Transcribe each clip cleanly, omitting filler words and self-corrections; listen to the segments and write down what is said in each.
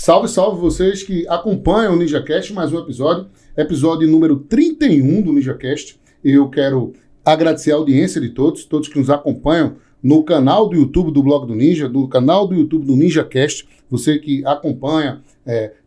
Salve, salve vocês que acompanham o NinjaCast, mais um episódio número 31 do NinjaCast. Eu quero agradecer a audiência de todos que nos acompanham no canal do YouTube do Blog do Ninja, no canal do YouTube do NinjaCast, você que acompanha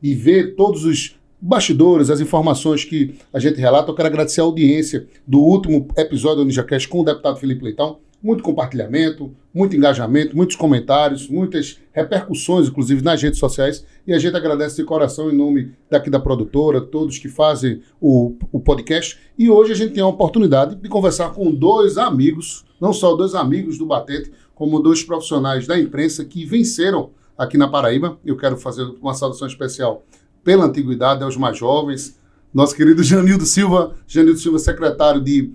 e vê todos os bastidores, as informações que a gente relata. Eu quero agradecer a audiência do último episódio do NinjaCast com o deputado Felipe Leitão. Muito compartilhamento, muito engajamento, muitos comentários, muitas repercussões, inclusive nas redes sociais. E a gente agradece de coração em nome daqui da produtora, todos que fazem o podcast. E hoje a gente tem a oportunidade de conversar com dois amigos, não só dois amigos do Batente, como dois profissionais da imprensa que venceram aqui na Paraíba. Eu quero fazer uma saudação especial pela antiguidade aos mais jovens. Nosso querido Janildo Silva, secretário de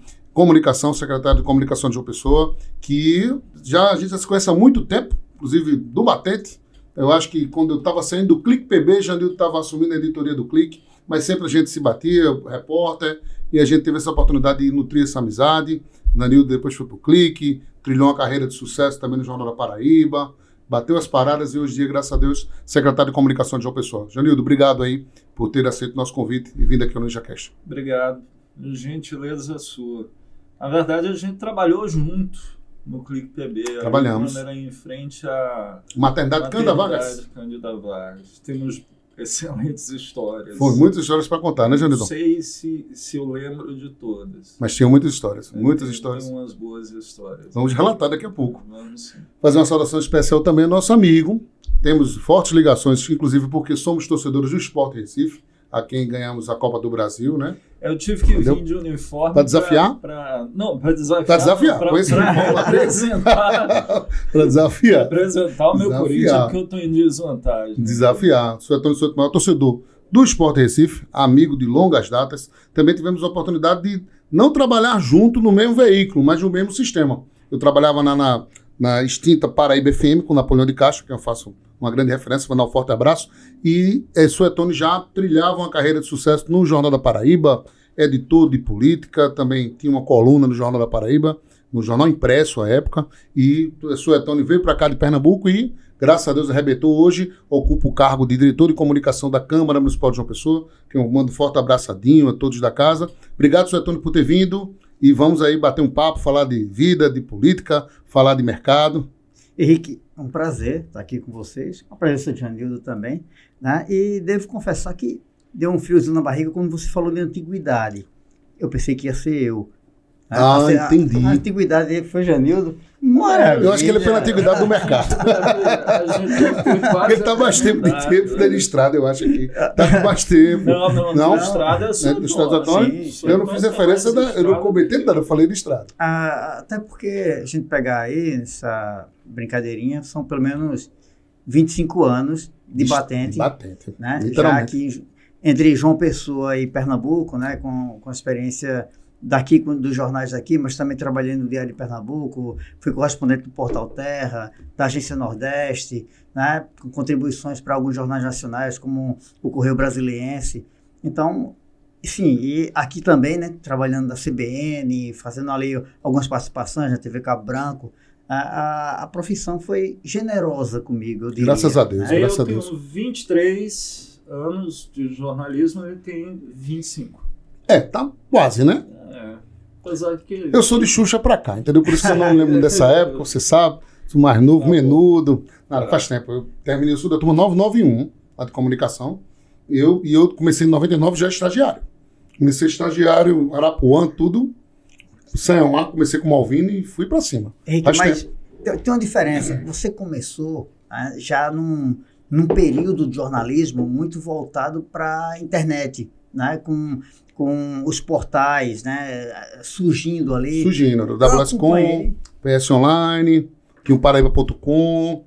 secretário de Comunicação de João Pessoa, que a gente já se conhece há muito tempo, inclusive do Batente. Eu acho que quando eu estava saindo do Clique PB, Janildo estava assumindo a editoria do Clique, mas sempre a gente se batia, repórter, e a gente teve essa oportunidade de nutrir essa amizade. Janildo depois foi para o Clique, trilhou uma carreira de sucesso também no Jornal da Paraíba, bateu as paradas e hoje em dia, graças a Deus, secretário de Comunicação de João Pessoa. Janildo, obrigado aí por ter aceito o nosso convite e vindo aqui ao NinjaCast. Obrigado. Gentileza sua. Na verdade, a gente trabalhou junto no Clique PB. Trabalhamos. Era em frente à Maternidade Cândida Vargas. Cândida Vargas. Temos excelentes histórias. Foi muitas histórias para contar, né, Janildo? Não sei se eu lembro de todas. Mas tinha muitas histórias, muitas histórias. Tem umas boas histórias. Vamos relatar daqui a pouco. Vamos sim. Fazer uma saudação especial também ao nosso amigo. Temos fortes ligações, inclusive porque somos torcedores do Sport Recife, a quem ganhamos a Copa do Brasil, né? Eu tive que vir de uniforme para desafiar? Não, para desafiar. Para desafiar. Para apresentar. Para desafiar. Apresentar o meu Corinthians, porque eu estou em desvantagem. Desafiar. Sou o maior torcedor do Sport Recife, amigo de longas datas. Também tivemos a oportunidade de não trabalhar junto no mesmo veículo, mas no mesmo sistema. Eu trabalhava na extinta Paraíba FM com Napoleão de Castro, que eu faço uma grande referência, vou dar um forte abraço, e Suetone já trilhava uma carreira de sucesso no Jornal da Paraíba, editor de política, também tinha uma coluna no Jornal da Paraíba, no jornal impresso à época, e Suetone veio para cá de Pernambuco e, graças a Deus, arrebentou. Hoje, ocupa o cargo de diretor de comunicação da Câmara Municipal de João Pessoa, que eu mando um forte abraçadinho a todos da casa. Obrigado, Suetone, por ter vindo, e vamos aí bater um papo, falar de vida, de política, falar de mercado. Henrique, é um prazer estar aqui com vocês, a presença de Janildo também, né? E devo confessar que deu um friozinho na barriga quando você falou de antiguidade. Eu pensei que ia ser eu. Entendi. A antiguidade foi Janildo. Maravilha. Eu acho que ele é pela antiguidade do mercado. Ele está mais tempo da estrada, eu acho que está com mais tempo. Não, na estrada eu sou eu não fiz referência, eu não comentei nada, eu falei de estrada. Até porque a gente pegar aí essa brincadeirinha, são pelo menos 25 anos de batente. Né? Já aqui entre João Pessoa e Pernambuco, né? com a experiência daqui, dos jornais daqui, mas também trabalhei no Diário de Pernambuco, fui correspondente do Portal Terra, da Agência Nordeste, né, com contribuições para alguns jornais nacionais, como o Correio Brasiliense. Então, sim, e aqui também, né, trabalhando na CBN, fazendo ali algumas participações na TV Cabo Branco. A profissão foi generosa comigo, eu diria. Graças a Deus, né? graças a Deus. Eu tenho 23 anos de jornalismo, ele tem 25. Tá quase, né? Apesar que... Eu sou de Xuxa pra cá, entendeu? Por isso que eu não lembro dessa época, você sabe. Sou mais novo, menudo. Faz tempo. Eu terminei o sul da turma 991, lá de comunicação. E eu comecei em 99 já estagiário. Comecei estagiário, Arapuã, tudo. Sanhamar, comecei com Malvino e fui pra cima. Henrique, mas tem uma diferença. Você começou já num período de jornalismo muito voltado para a internet, né? Com os portais, né, surgindo ali. Surgindo, WS.com, PS Online, tinha o Paraíba.com,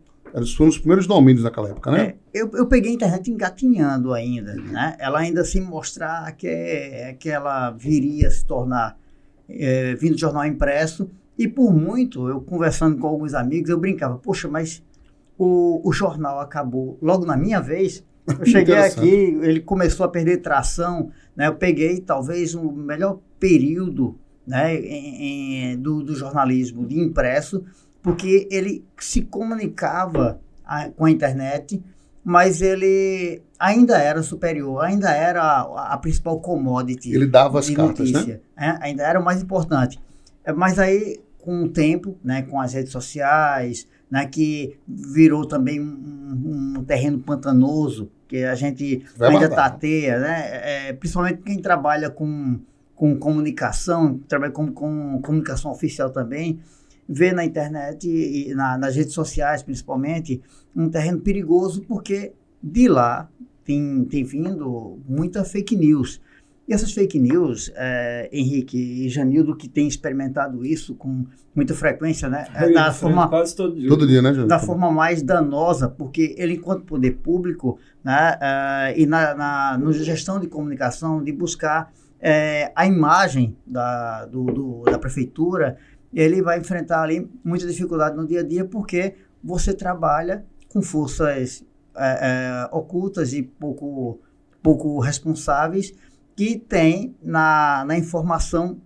foram os primeiros domínios naquela época, né? Eu peguei a internet engatinhando ainda, né? Ela ainda sem mostrar que ela viria a se tornar vindo de jornal impresso, e por muito, eu conversando com alguns amigos, eu brincava, poxa, mas o jornal acabou logo na minha vez. Eu cheguei aqui, ele começou a perder tração, né? Eu peguei talvez o melhor período, né, do jornalismo de impresso, porque ele se comunicava com a internet mas ele ainda era superior, ainda era a principal commodity. Ele dava as cartas, notícia, né? Ainda era o mais importante. Mas aí, com o tempo, né, com as redes sociais, né, que virou também um terreno pantanoso, que a gente ainda tateia, né? Principalmente quem trabalha com comunicação, trabalha com comunicação oficial também, vê na internet e nas redes sociais, principalmente, um terreno perigoso, porque de lá tem vindo muita fake news. E essas fake news, Henrique e Janildo, que tem experimentado isso com muita frequência, né? Da forma, quase todo dia. Todo dia, né, Janildo? Da forma mais danosa, porque ele, enquanto poder público, né, e na gestão de comunicação, de buscar a imagem da prefeitura, ele vai enfrentar ali muita dificuldade no dia a dia, porque você trabalha com forças ocultas e pouco responsáveis, que tem na informação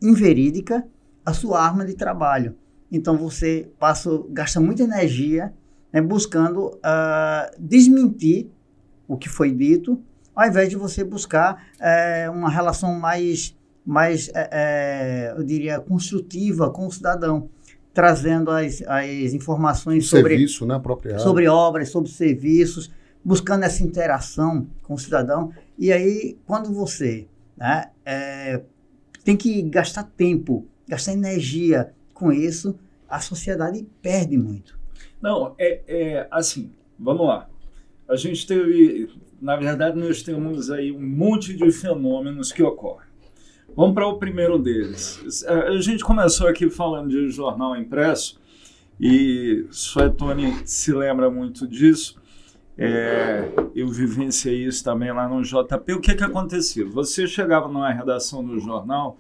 inverídica a sua arma de trabalho. Então você gasta muita energia, né, buscando desmentir o que foi dito, ao invés de você buscar uma relação mais eu diria, construtiva com o cidadão, trazendo as informações serviço, né, apropriado, sobre obras, sobre serviços, buscando essa interação com o cidadão. E aí, quando você, né, tem que gastar tempo, gastar energia com isso, a sociedade perde muito. Não, assim, vamos lá. A gente teve, na verdade, nós temos aí um monte de fenômenos que ocorrem. Vamos para o primeiro deles. A gente começou aqui falando de jornal impresso, e Suetônia se lembra muito disso. Eu vivenciei isso também lá no JP. O que acontecia? Você chegava numa redação do jornal,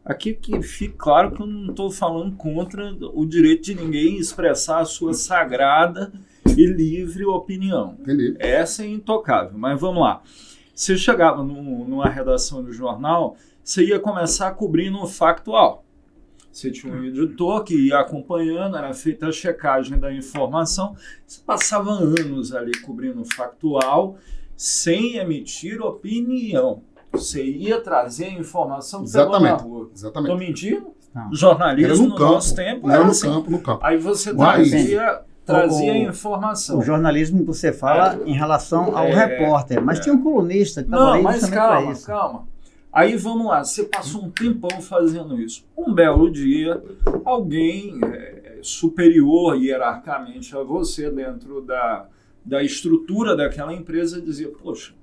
aqui que fica claro que eu não estou falando contra o direito de ninguém expressar a sua sagrada e livre opinião. Entendi. Essa é intocável, mas vamos lá. Você chegava numa redação do jornal, você ia começar cobrindo o factual. Você tinha um editor que ia acompanhando, era feita a checagem da informação. Você passava anos ali cobrindo o factual, sem emitir opinião. Você ia trazer a informação que pegou na rua. Exatamente. Estou mentindo? Não. Jornalismo no nosso tempo era assim. no campo. Aí você trazia a informação. O jornalismo que você fala em relação ao repórter, mas tinha um colunista que estava ali justamente para isso. Calma. Aí vamos lá, você passou um tempão fazendo isso. Um belo dia, alguém superior hierarquicamente a você, dentro da estrutura daquela empresa, dizia: poxa,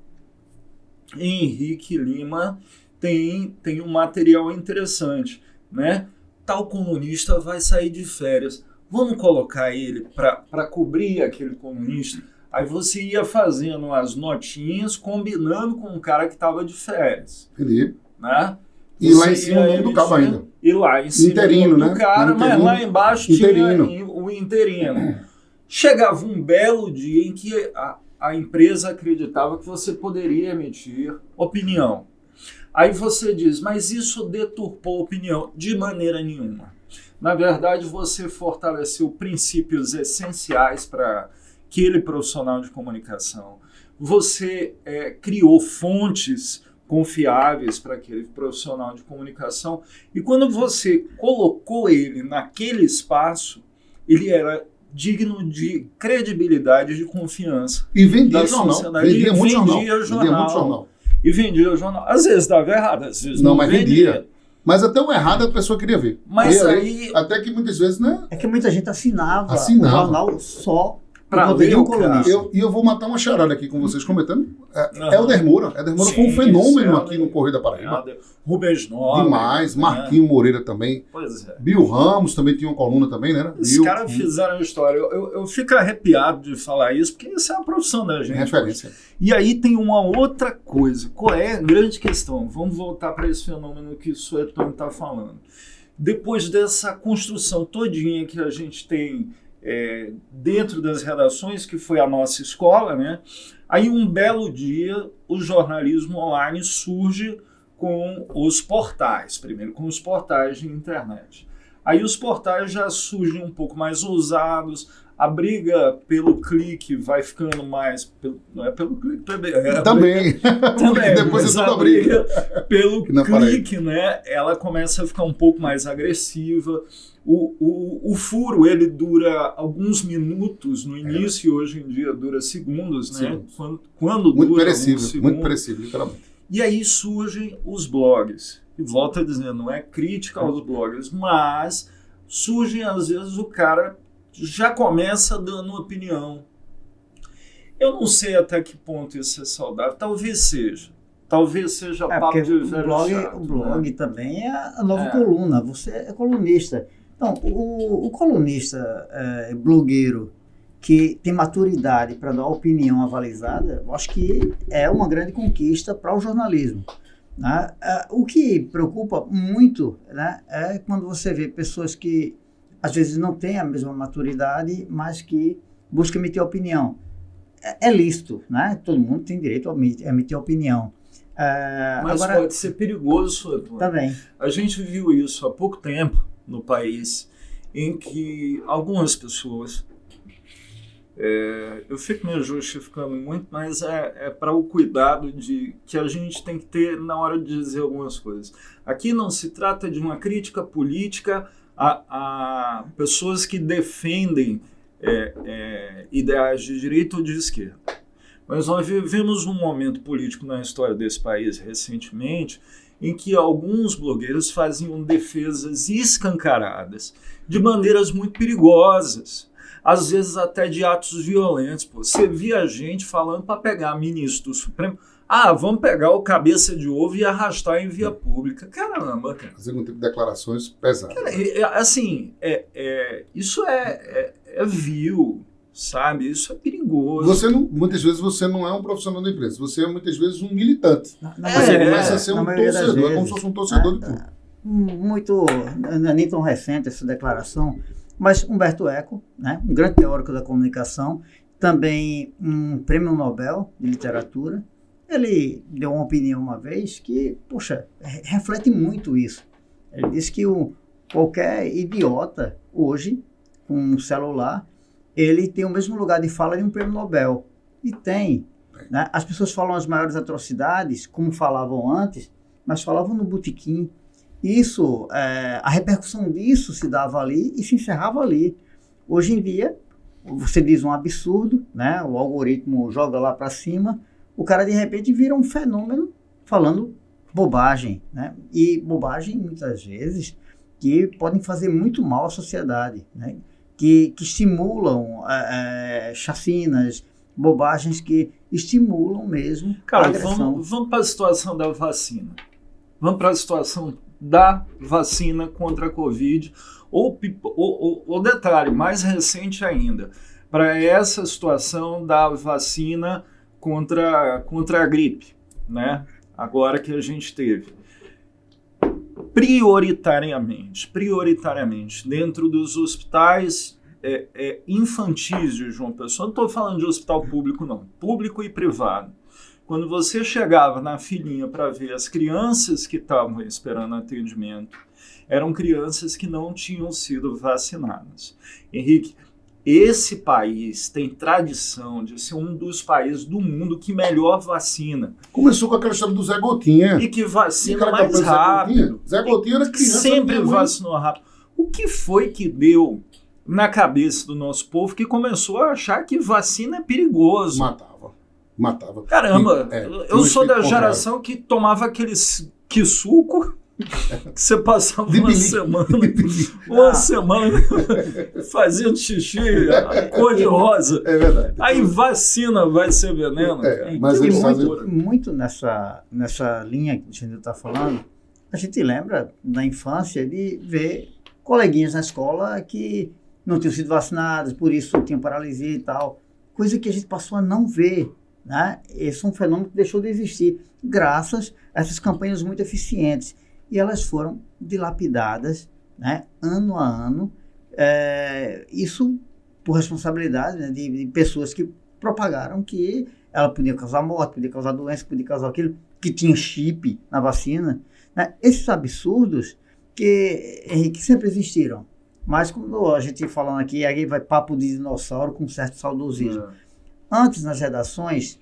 Henrique Lima tem um material interessante, né? Tal colunista vai sair de férias. Vamos colocar ele para cobrir aquele colunista? Aí você ia fazendo as notinhas, combinando com um cara que estava de férias. Entendi. Né? E lá em cima o nome do cabo ainda. E lá em cima interino, o nome do cara, mas lá embaixo interino. Tinha o interino. Chegava um belo dia em que a empresa acreditava que você poderia emitir opinião. Aí você diz: mas isso deturpou a opinião? De maneira nenhuma. Na verdade, você fortaleceu princípios essenciais para aquele profissional de comunicação. Você criou fontes confiáveis para aquele profissional de comunicação, e quando você colocou ele naquele espaço, ele era digno de credibilidade e de confiança. E vendia jornal. Vendia muito jornal. E vendia o jornal. Às vezes dava errado, às vezes não mas vendia. Mas até o errado a pessoa queria ver. Mas aí... Até que muitas vezes, né? É que muita gente assinava. O jornal só para ler o colunista. E eu vou matar uma charada aqui com vocês comentando. Helder Moura. Helder Moura foi um fenômeno aqui no Correio da Paraíba. Rubens Nobre. Demais. Marquinho Moreira também. Pois é. Bill Ramos também tinha uma coluna também, né? Os caras fizeram história. Eu fico arrepiado de falar isso, porque isso é a profissão da gente. Referência. E aí tem uma outra coisa. Qual é a grande questão? Vamos voltar para esse fenômeno que o Suetônio está falando. Depois dessa construção todinha que a gente tem dentro das redações, que foi a nossa escola, né? Aí um belo dia o jornalismo online surge com os portais, primeiro com os portais de internet. Aí os portais já surgem um pouco mais ousados, A briga pelo clique vai ficando mais... não é pelo clique também. Também. Depois a briga pelo clique, né? Ela começa a ficar um pouco mais agressiva. O furo, ele dura alguns minutos no início, hoje em dia dura segundos, né? Quando muito dura perecível, muito perecível, literalmente. E aí surgem os blogs. E volto a dizer, não é crítica aos blogs, mas surgem, às vezes, o cara já começa dando opinião. Eu não sei até que ponto isso é saudável. Talvez seja. Talvez seja papo de velho chato. O blog também é a nova coluna. Você é colunista. Então, o colunista blogueiro que tem maturidade para dar opinião avalizada, eu acho que é uma grande conquista para o jornalismo. Né? O que preocupa muito, né, é quando você vê pessoas que às vezes não têm a mesma maturidade, mas que buscam emitir opinião. É lícito, né? Todo mundo tem direito a emitir opinião. Mas agora, pode ser perigoso, Antônio. Também. A gente viu isso há pouco tempo no país, em que algumas pessoas... eu fico me justificando muito, mas é para o cuidado que a gente tem que ter na hora de dizer algumas coisas. Aqui não se trata de uma crítica política a pessoas que defendem ideais de direita ou de esquerda. Mas nós vivemos um momento político na história desse país recentemente em que alguns blogueiros faziam defesas escancaradas de maneiras muito perigosas, às vezes até de atos violentos. Pô. Você via gente falando para pegar ministro do Supremo, vamos pegar o cabeça de ovo e arrastar em via pública. Caramba, cara. Fazendo um tipo de declarações pesadas. Cara, assim, isso é vil, sabe? Isso é perigoso. Muitas vezes você não é um profissional da imprensa, você é muitas vezes um militante. Você começa a ser um torcedor, é como se fosse um torcedor de clube. Muito, não é nem tão recente essa declaração, mas Humberto Eco, né, um grande teórico da comunicação, também um prêmio Nobel de literatura, ele deu uma opinião uma vez que, poxa, reflete muito isso. Ele disse que qualquer idiota hoje, com um celular, ele tem o mesmo lugar de fala de um prêmio Nobel. E tem. Né? As pessoas falam as maiores atrocidades, como falavam antes, mas falavam no botequim. Isso, a repercussão disso se dava ali e se encerrava ali. Hoje em dia, você diz um absurdo, né? O algoritmo joga lá para cima, o cara de repente vira um fenômeno falando bobagem, né? E bobagem, muitas vezes, que podem fazer muito mal à sociedade, né? Que estimulam chacinas, bobagens que estimulam mesmo a agressão. Vamos para a situação da vacina. Vamos para a situação da vacina contra a Covid, ou detalhe, mais recente ainda, para essa situação da vacina contra a gripe, né? Agora que a gente teve. Prioritariamente, dentro dos hospitais infantis de João Pessoa, não estou falando de hospital público não, público e privado. Quando você chegava na filinha para ver as crianças que estavam esperando atendimento, eram crianças que não tinham sido vacinadas. Henrique, esse país tem tradição de ser um dos países do mundo que melhor vacina. Começou com aquela história do Zé Gotinha. E que vacina mais rápido. Zé Gotinha era criança. Sempre vacinou rápido. O que foi que deu na cabeça do nosso povo que começou a achar que vacina é perigoso? Matava. Caramba, eu sou da geração que tomava aqueles suco que você passava uma semana fazendo xixi, cor de rosa. É verdade. Aí vacina vai ser veneno. Mas eles muito nessa linha que a gente está falando, a gente lembra na infância de ver coleguinhas na escola que não tinham sido vacinadas, por isso tinham paralisia e tal. Coisa que a gente passou a não ver. Né? Esse é um fenômeno que deixou de existir graças a essas campanhas muito eficientes. E elas foram dilapidadas, né, ano a ano. Isso por responsabilidade, né, de pessoas que propagaram que ela podia causar morte, podia causar doença, podia causar aquilo, que tinha chip na vacina. Né? Esses absurdos que sempre existiram. Mas quando a gente falando aqui, aí vai papo de dinossauro com certo saudosismo. Antes, nas redações,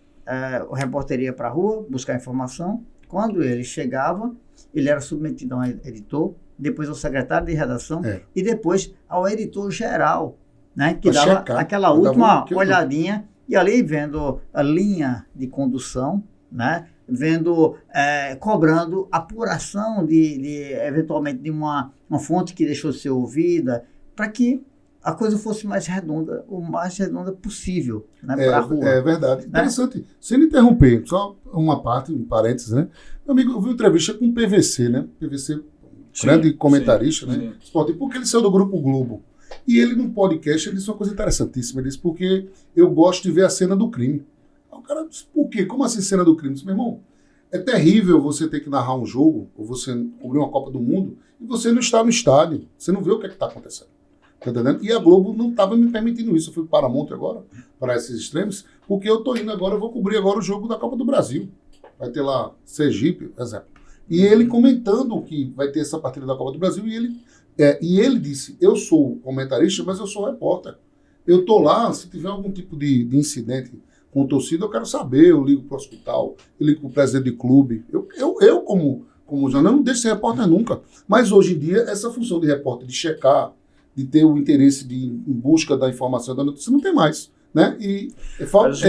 o repórter ia para a rua buscar informação. Quando ele chegava, ele era submetido a um editor, depois ao secretário de redação e depois ao editor geral, né, que dava aquela última olhadinha e ali vendo a linha de condução, né, vendo, cobrando apuração eventualmente de uma fonte que deixou de ser ouvida, para que a coisa fosse mais redonda, o mais redonda possível, né, para a rua. É verdade. Interessante. Sem interromper, só uma parte, um parênteses, né? Meu amigo, eu vi uma entrevista com o PVC, né? PVC, grande comentarista, né? Porque ele saiu do Grupo Globo. E ele, num podcast, ele disse uma coisa interessantíssima. Ele disse, porque eu gosto de ver a cena do crime. Aí o cara disse, por quê? Como assim cena do crime? Eu disse, meu irmão, é terrível você ter que narrar um jogo, ou você cobrir uma Copa do Mundo, e você não está no estádio. Você não vê o que é que está acontecendo. Tá entendendo? E a Globo não estava me permitindo isso. Eu fui para Paramount agora, para esses extremos, porque eu estou indo agora, eu vou cobrir agora o jogo da Copa do Brasil. Vai ter lá Sergipe, exemplo. E ele comentando que vai ter essa partida da Copa do Brasil, e ele disse, eu sou comentarista, mas eu sou repórter. Eu estou lá, se tiver algum tipo de incidente com torcida, eu quero saber, eu ligo para o hospital, eu ligo para o presidente de clube. Eu como jornalista, não deixo de ser repórter nunca. Mas hoje em dia, essa função de repórter, de checar, de ter o interesse em busca da informação da notícia, não tem mais. Né? E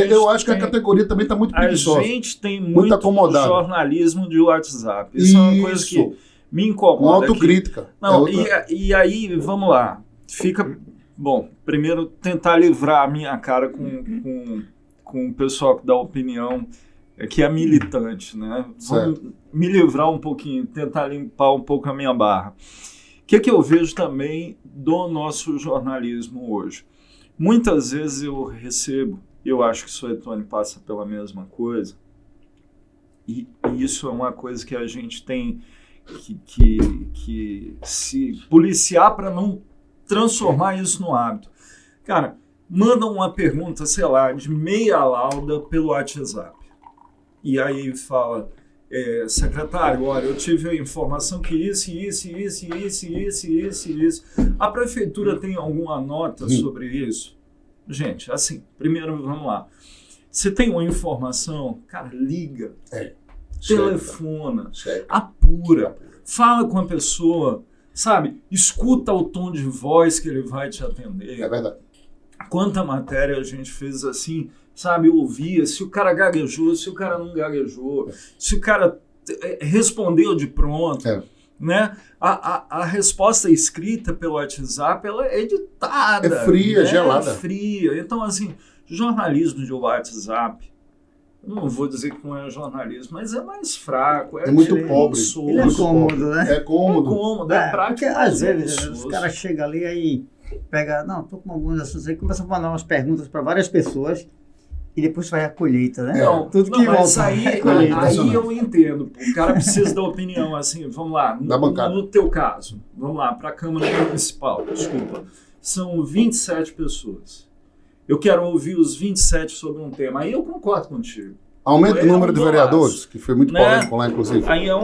eu acho que a categoria também está muito preguiçosa. A gente tem muito acomodada. Jornalismo de WhatsApp. Isso é uma coisa que me incomoda. Com autocrítica. Não, e aí, vamos lá. Bom, primeiro tentar livrar a minha cara com o pessoal que dá opinião, que é militante, né? Vamos me livrar um pouquinho, tentar limpar um pouco a minha barra. O que eu vejo também do nosso jornalismo hoje? Muitas vezes eu recebo, eu acho que o Suetônio passa pela mesma coisa, e isso é uma coisa que a gente tem que se policiar para não transformar isso no hábito. Cara, mandam uma pergunta, sei lá, de meia lauda pelo WhatsApp. E aí fala, secretário, olha, eu tive a informação que isso. A prefeitura tem alguma nota sobre isso? Gente, assim, primeiro, vamos lá. Você tem uma informação, cara, liga, telefona, apura, fala com a pessoa, sabe? Escuta o tom de voz que ele vai te atender. É verdade. Quanta matéria a gente fez assim, sabe? Ouvia se o cara gaguejou, se o cara não gaguejou, se o cara respondeu de pronto, né? A resposta escrita pelo WhatsApp, ela é editada. É fria, né? Gelada. É fria. Então, assim, jornalismo de WhatsApp, eu não vou dizer que não é jornalismo, mas é mais fraco. É muito pobre. Ele é cômodo, né? É cômodo. É cômodo, é prático. Porque às vezes os caras chegam ali aí, tô com alguns assuntos aí, começa a mandar umas perguntas para várias pessoas e depois vai a colheita, né? Tudo que volta. Aí eu entendo. O cara precisa da opinião, assim, vamos lá. No teu caso, vamos lá, para a Câmara Municipal, desculpa. São 27 pessoas. Eu quero ouvir os 27 sobre um tema. Aí eu concordo contigo. Aumenta o número de vereadores, que foi muito polêmico lá, inclusive. Aí é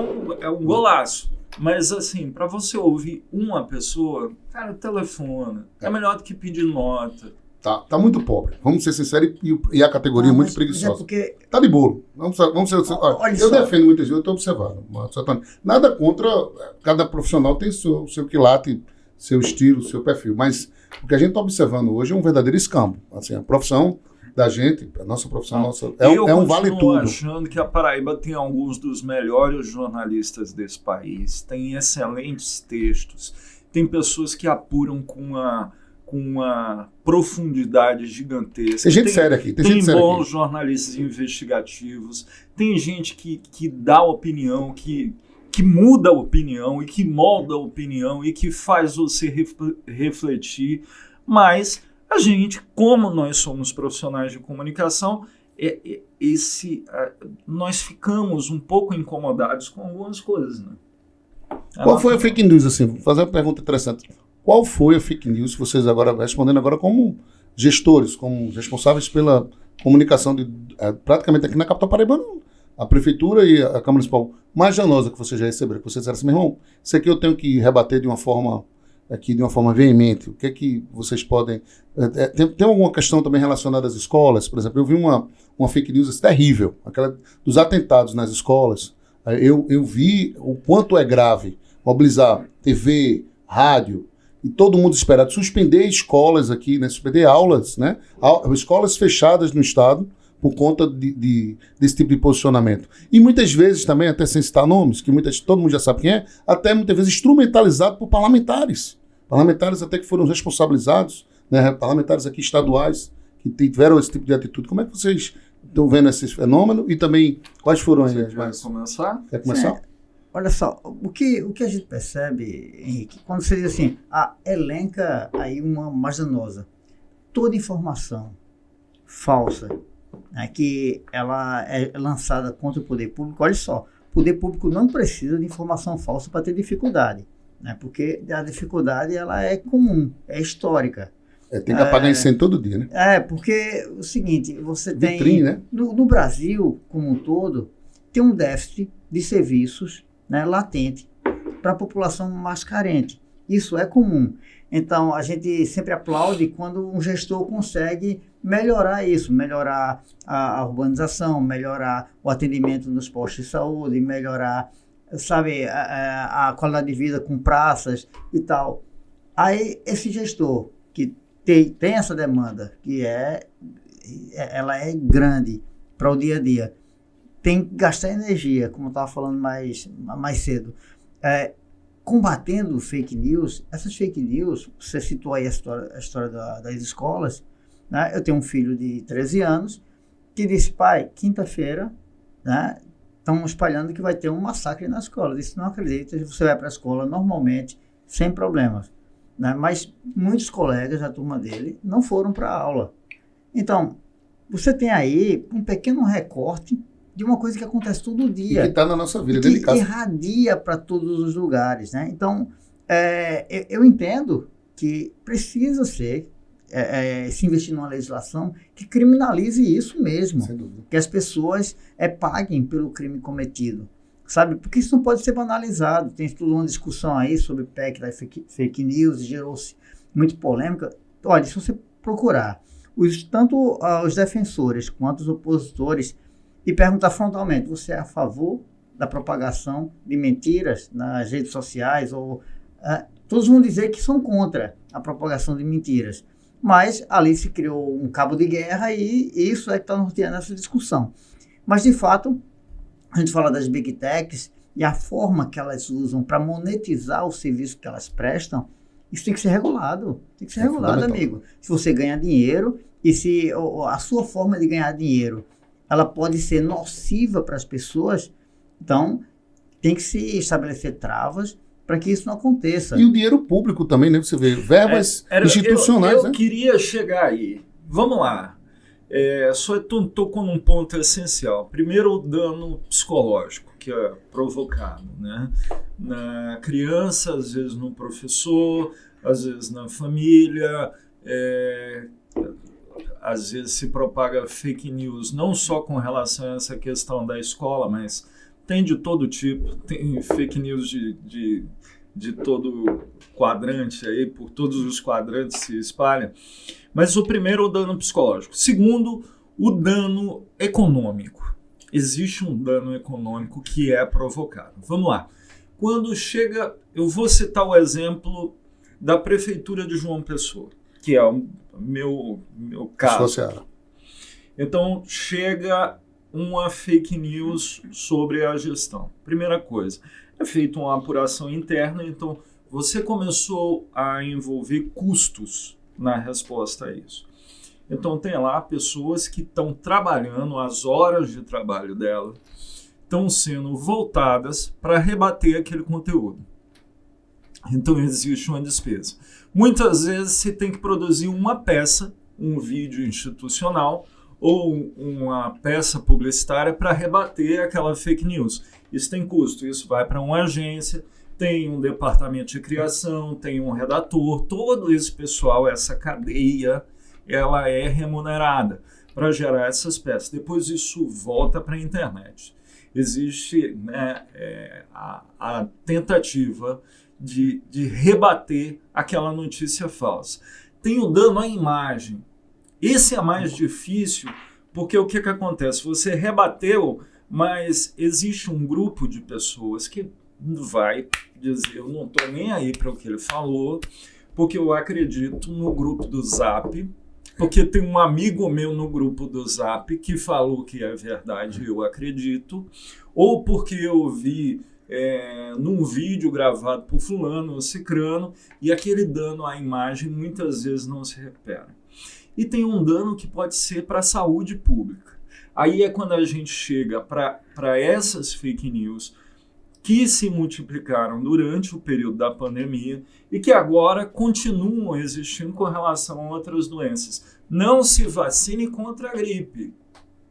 um golaço. Mas, assim, para você ouvir uma pessoa, cara, telefona. É melhor do que pedir nota. Tá muito pobre. Vamos ser sinceros, e a categoria é muito preguiçosa. Porque... Tá de bolo. Vamos ser olha, eu defendo muitas vezes, eu estou observando. Nada contra, cada profissional tem seu quilate, seu estilo, seu perfil. Mas o que a gente está observando hoje é um verdadeiro escambo. Assim, a profissão da gente, a nossa profissão, é um vale tudo. Eu continuo achando que a Paraíba tem alguns dos melhores jornalistas desse país, tem excelentes textos, tem pessoas que apuram com uma profundidade gigantesca. Tem gente séria aqui. Tem bons jornalistas investigativos, tem gente que dá opinião, que muda a opinião e que molda a opinião e que faz você refletir, mas a gente, como nós somos profissionais de comunicação, nós ficamos um pouco incomodados com algumas coisas, né? Qual foi a fake news, assim? Vou fazer uma pergunta interessante. Qual foi a fake news, vocês agora respondendo agora como gestores, como responsáveis pela comunicação praticamente aqui na capital paraibana, a prefeitura e a Câmara Municipal mais danosa que vocês já receberam, que vocês disseram assim, meu irmão, isso aqui eu tenho que rebater de uma forma aqui de uma forma veemente, o que é que vocês podem... Tem alguma questão também relacionada às escolas? Por exemplo, eu vi uma fake news terrível, aquela dos atentados nas escolas. Eu vi o quanto é grave mobilizar TV, rádio, e todo mundo esperado, suspender escolas aqui, né? Suspender aulas, né? Escolas fechadas no estado por conta desse tipo de posicionamento. E muitas vezes também, até sem citar nomes, que todo mundo já sabe quem é, até muitas vezes instrumentalizado por parlamentares. Parlamentares até que foram responsabilizados, né? Parlamentares aqui estaduais que tiveram esse tipo de atitude. Como é que vocês estão vendo esse fenômeno? E também, quais foram aí? Quer começar? Quer começar? Olha só, o que a gente percebe, Henrique, quando você diz assim, elenca aí uma marginosa, toda informação falsa, né, que ela é lançada contra o poder público, olha só, o poder público não precisa de informação falsa para ter dificuldade, né, porque a dificuldade ela é comum, é histórica. Tem que apagar incêndio todo dia, né? Porque o seguinte, você Vitrine, tem, né? No Brasil como um todo, tem um déficit de serviços, né, latente para a população mais carente. Isso é comum. Então, a gente sempre aplaude quando um gestor consegue melhorar isso, melhorar a urbanização, melhorar o atendimento nos postos de saúde, melhorar, sabe, a qualidade de vida com praças e tal. Aí, esse gestor que tem essa demanda, que ela é grande para o dia a dia, tem que gastar energia, como eu estava falando mais cedo, combatendo fake news. Essas fake news, você citou aí a história das escolas, né? Eu tenho um filho de 13 anos que disse, pai, quinta-feira, né, estão espalhando que vai ter um massacre na escola. Eu disse, não acredito, você vai para a escola normalmente, sem problemas, né? Mas muitos colegas da turma dele não foram para a aula. Então, você tem aí um pequeno recorte de uma coisa que acontece todo dia. E que está na nossa vida, que irradia para todos os lugares, né? Então, eu entendo que precisa se investir numa legislação que criminalize isso mesmo. Sem dúvida. Que as pessoas paguem pelo crime cometido, sabe? Porque isso não pode ser banalizado. Tem toda uma discussão aí sobre o PEC da fake news, e gerou-se muito polêmica. Olha, se você procurar tanto os defensores quanto os opositores e perguntar frontalmente, você é a favor da propagação de mentiras nas redes sociais? Todos vão dizer que são contra a propagação de mentiras. Mas ali se criou um cabo de guerra e isso é que está norteando essa discussão. Mas, de fato, a gente fala das Big Techs e a forma que elas usam para monetizar o serviço que elas prestam, isso tem que ser regulado. Tem que ser regulado, amigo. Se você ganha dinheiro e se a sua forma de ganhar dinheiro ela pode ser nociva para as pessoas, então tem que se estabelecer travas para que isso não aconteça. E o dinheiro público também, né? Você vê, verbas institucionais. Eu queria chegar aí. Vamos lá. Só tocou num ponto essencial. Primeiro, o dano psicológico que é provocado, né? Na criança, às vezes no professor, às vezes na família, às vezes se propaga fake news, não só com relação a essa questão da escola, mas tem de todo tipo, tem fake news de todo quadrante aí, por todos os quadrantes se espalha. Mas o primeiro é o dano psicológico. Segundo, o dano econômico. Existe um dano econômico que é provocado. Vamos lá. Quando chega, eu vou citar o exemplo da Prefeitura de João Pessoa, que é o meu caso. Então, chega uma fake news sobre a gestão. Primeira coisa, é feita uma apuração interna, então você começou a envolver custos na resposta a isso. Então, tem lá pessoas que estão trabalhando, as horas de trabalho dela estão sendo voltadas para rebater aquele conteúdo. Então, existe uma despesa. Muitas vezes você tem que produzir uma peça, um vídeo institucional ou uma peça publicitária para rebater aquela fake news. Isso tem custo, isso vai para uma agência, tem um departamento de criação, tem um redator, todo esse pessoal, essa cadeia, ela é remunerada para gerar essas peças. Depois isso volta para a internet. Existe, né, a tentativa de rebater aquela notícia falsa. Tem o dano à imagem. Esse é mais difícil, porque o que acontece? Você rebateu, mas existe um grupo de pessoas que vai dizer, eu não estou nem aí para o que ele falou, porque eu acredito no grupo do Zap, porque tem um amigo meu no grupo do Zap que falou que é verdade, eu acredito, ou porque eu vi num vídeo gravado por fulano ou cicrano, e aquele dano à imagem muitas vezes não se recupera. E tem um dano que pode ser para a saúde pública. Aí é quando a gente chega para essas fake news que se multiplicaram durante o período da pandemia e que agora continuam existindo com relação a outras doenças. Não se vacine contra a gripe.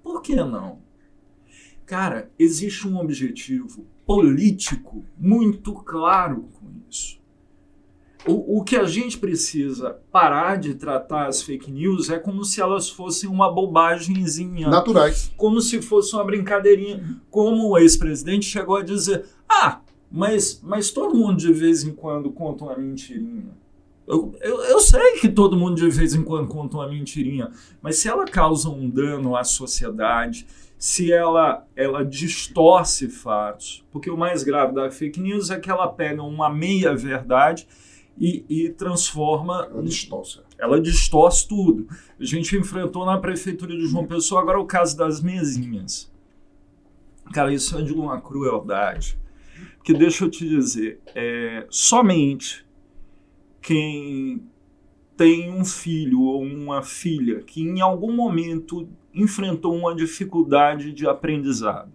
Por que não? Cara, existe um objetivo político muito claro com isso. O que a gente precisa parar de tratar as fake news é como se elas fossem uma bobagemzinha. Naturais. Como se fosse uma brincadeirinha. Como o ex-presidente chegou a dizer, mas todo mundo de vez em quando conta uma mentirinha. Eu sei que todo mundo de vez em quando conta uma mentirinha, mas se ela causa um dano à sociedade, se ela distorce fatos, porque o mais grave da fake news é que ela pega uma meia-verdade e transforma... Ela distorce tudo. A gente enfrentou na prefeitura de João Pessoa agora o caso das mesinhas. Cara, isso é de uma crueldade. Porque deixa eu te dizer, somente quem tem um filho ou uma filha que em algum momento enfrentou uma dificuldade de aprendizado,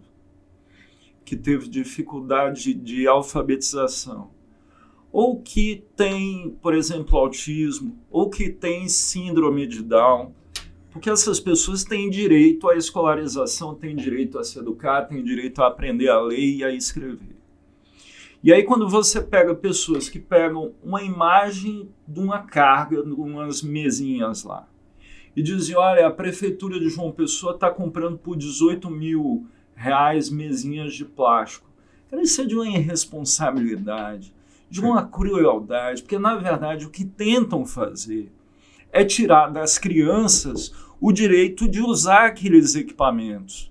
que teve dificuldade de alfabetização, ou que tem, por exemplo, autismo, ou que tem síndrome de Down, porque essas pessoas têm direito à escolarização, têm direito a se educar, têm direito a aprender a ler e a escrever. E aí quando você pega pessoas que pegam uma imagem de uma carga, de umas mesinhas lá, e dizem, olha, a prefeitura de João Pessoa está comprando por R$18 mil mesinhas de plástico. Cara, isso é de uma irresponsabilidade, de uma crueldade, porque na verdade o que tentam fazer é tirar das crianças o direito de usar aqueles equipamentos.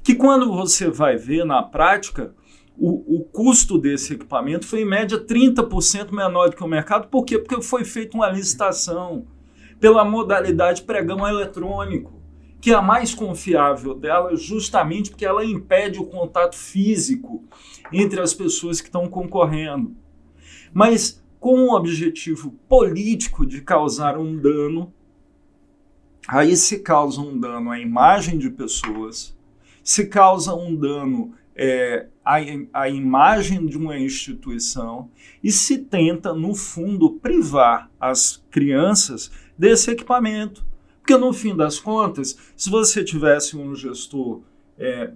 Que quando você vai ver na prática, o custo desse equipamento foi em média 30% menor do que o mercado. Por quê? Porque foi feita uma licitação pela modalidade pregão eletrônico, que é a mais confiável dela, justamente porque ela impede o contato físico entre as pessoas que estão concorrendo. Mas com o objetivo político de causar um dano, aí se causa um dano à imagem de pessoas, se causa um dano à imagem de uma instituição e se tenta, no fundo, privar as crianças desse equipamento. Porque, no fim das contas, se você tivesse um gestor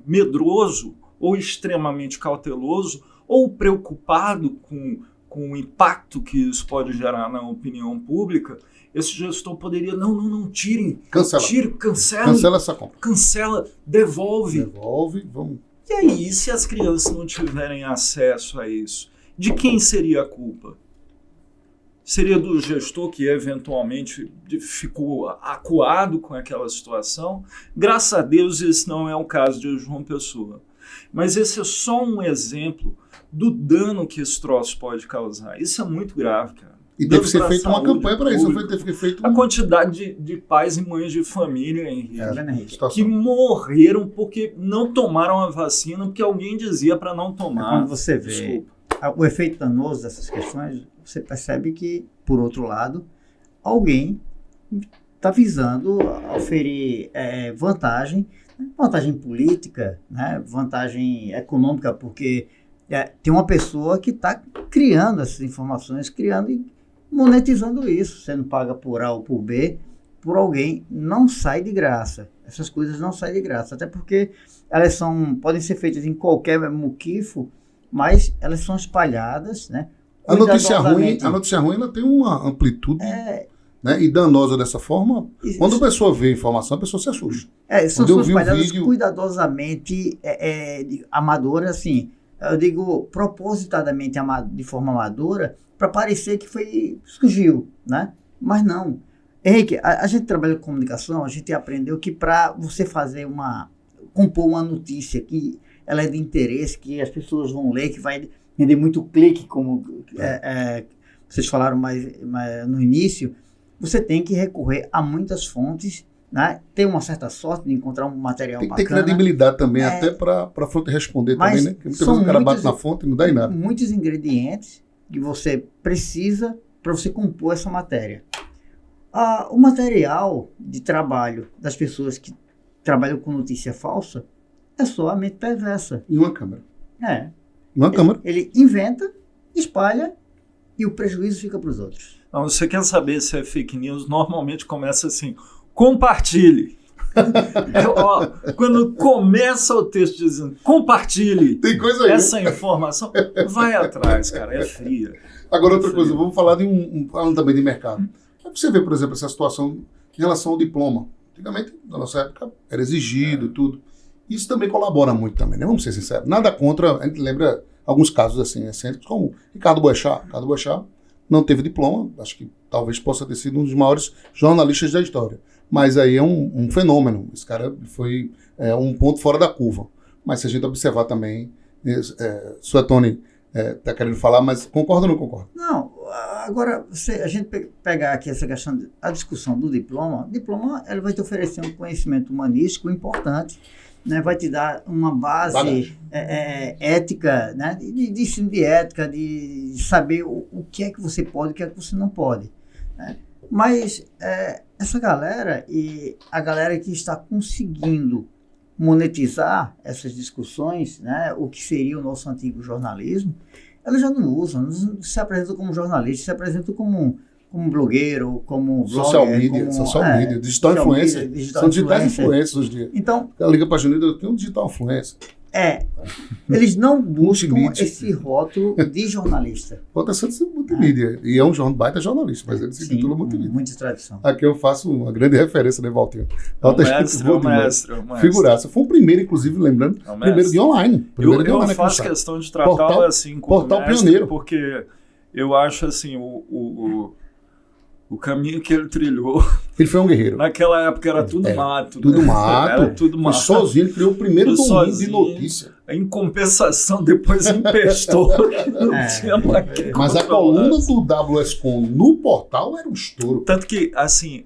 medroso ou extremamente cauteloso ou preocupado com o impacto que isso pode gerar na opinião pública, esse gestor poderia, não, tirem, cancela essa compra. Cancela, devolve, vamos. E aí, se as crianças não tiverem acesso a isso, de quem seria a culpa? Seria do gestor que eventualmente ficou acuado com aquela situação? Graças a Deus esse não é o caso de João Pessoa. Mas esse é só um exemplo do dano que esse troço pode causar. Isso é muito grave, cara. E deve ser feita uma campanha para isso. A quantidade de pais e mães de família, Henrique, que morreram porque não tomaram a vacina, porque alguém dizia para não tomar. Quando você vê o efeito danoso dessas questões, você percebe que, por outro lado, alguém está visando oferir vantagem política, né? Vantagem econômica, porque tem uma pessoa que está criando essas informações, criando e monetizando isso, sendo paga por A ou por B, por alguém. Não sai de graça. Essas coisas não saem de graça, até porque elas podem ser feitas em qualquer muquifo, mas elas são espalhadas, né? A notícia ruim ela tem uma amplitude, né, e danosa dessa forma. Quando a pessoa vê a informação, a pessoa se assusta. São espalhadas cuidadosamente, amadoras, assim. eu digo propositadamente de forma amadora, para parecer que surgiu, né? Mas não. Henrique, a gente trabalha com comunicação, a gente aprendeu que para você compor uma notícia que ela é de interesse, que as pessoas vão ler, que vai render muito clique, como vocês falaram mais no início, você tem que recorrer a muitas fontes, né? Ter uma certa sorte de encontrar um material bacana. Tem que ter credibilidade também, até para a fonte responder também, né? Porque muitas vezes o cara bate na fonte e não dá em nada. Muitos ingredientes que você precisa para você compor essa matéria. O material de trabalho das pessoas que trabalham com notícia falsa é só a mente perversa. E uma câmera. Uma câmera. Ele inventa, espalha e o prejuízo fica para os outros. Não, você quer saber se é fake news? Normalmente começa assim, compartilhe. Quando começa o texto dizendo compartilhe tem coisa aí, essa informação, vai atrás, cara, é fria. Agora outra coisa, vamos falar falando também de mercado. Você vê, por exemplo, essa situação em relação ao diploma. Antigamente, na nossa época, era exigido tudo. Isso também colabora muito também, né? Vamos ser sinceros. Nada contra, a gente lembra alguns casos assim, recentes, como Ricardo Boechat. Ricardo Boechat não teve diploma, acho que talvez possa ter sido um dos maiores jornalistas da história. Mas aí é um fenômeno. Esse cara foi um ponto fora da curva. Mas se a gente observar também, Suetônio está querendo falar, mas concorda ou não concorda? Não, agora, a gente pegar aqui essa questão, a discussão do diploma, ele vai te oferecer um conhecimento humanístico importante, né? Vai te dar uma base ética, né? de ensino de ética, de saber o que é que você pode e o que é que você não pode, né? Mas essa galera e a galera que está conseguindo monetizar essas discussões, né, o que seria o nosso antigo jornalismo, elas já não usam, não se apresentam como jornalista, se apresentam como blogueiro, como social blogger, media, digital influencer. São digitais influencers hoje em dia. Então, a Liga para Junida, eu tenho um digital influencer. Eles não buscam esse rótulo de jornalista. Walter Santos é multimídia. E é um baita jornalista, mas ele se titula multimídia. Muita tradição. Aqui eu faço uma grande referência, né, Valtinho? Mestre. Figuraça. Foi o primeiro, inclusive, lembrando, primeiro de online. Eu faço questão de tratá-lo assim como portal pioneiro. Porque eu acho assim, o caminho que ele trilhou. Ele foi um guerreiro. Naquela época era tudo mato. Tudo mato. Era tudo mato. Sozinho, ele criou o primeiro domínio de notícia. Em compensação, depois empestou. Não tinha mais que Mas a coluna do WSCom no portal era um estouro. Tanto que, assim,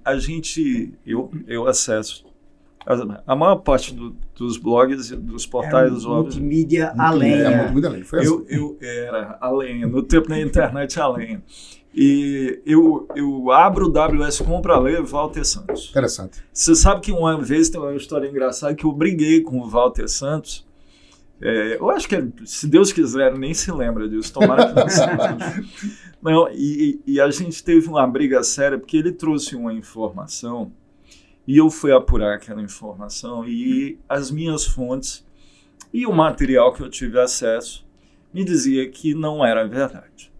eu acesso a maior parte dos blogs e dos portais dos multimídia além. Multimídia além. Foi assim. Eu era além. No tempo da internet além. E eu abro o WSCom para ler Walter Santos. Interessante. Você sabe que uma vez tem uma história engraçada que eu briguei com o Walter Santos. Eu acho que, se Deus quiser, nem se lembra disso. Tomara que não se lembre. Não, e a gente teve uma briga séria porque ele trouxe uma informação e eu fui apurar aquela informação e as minhas fontes e o material que eu tive acesso me dizia que não era verdade.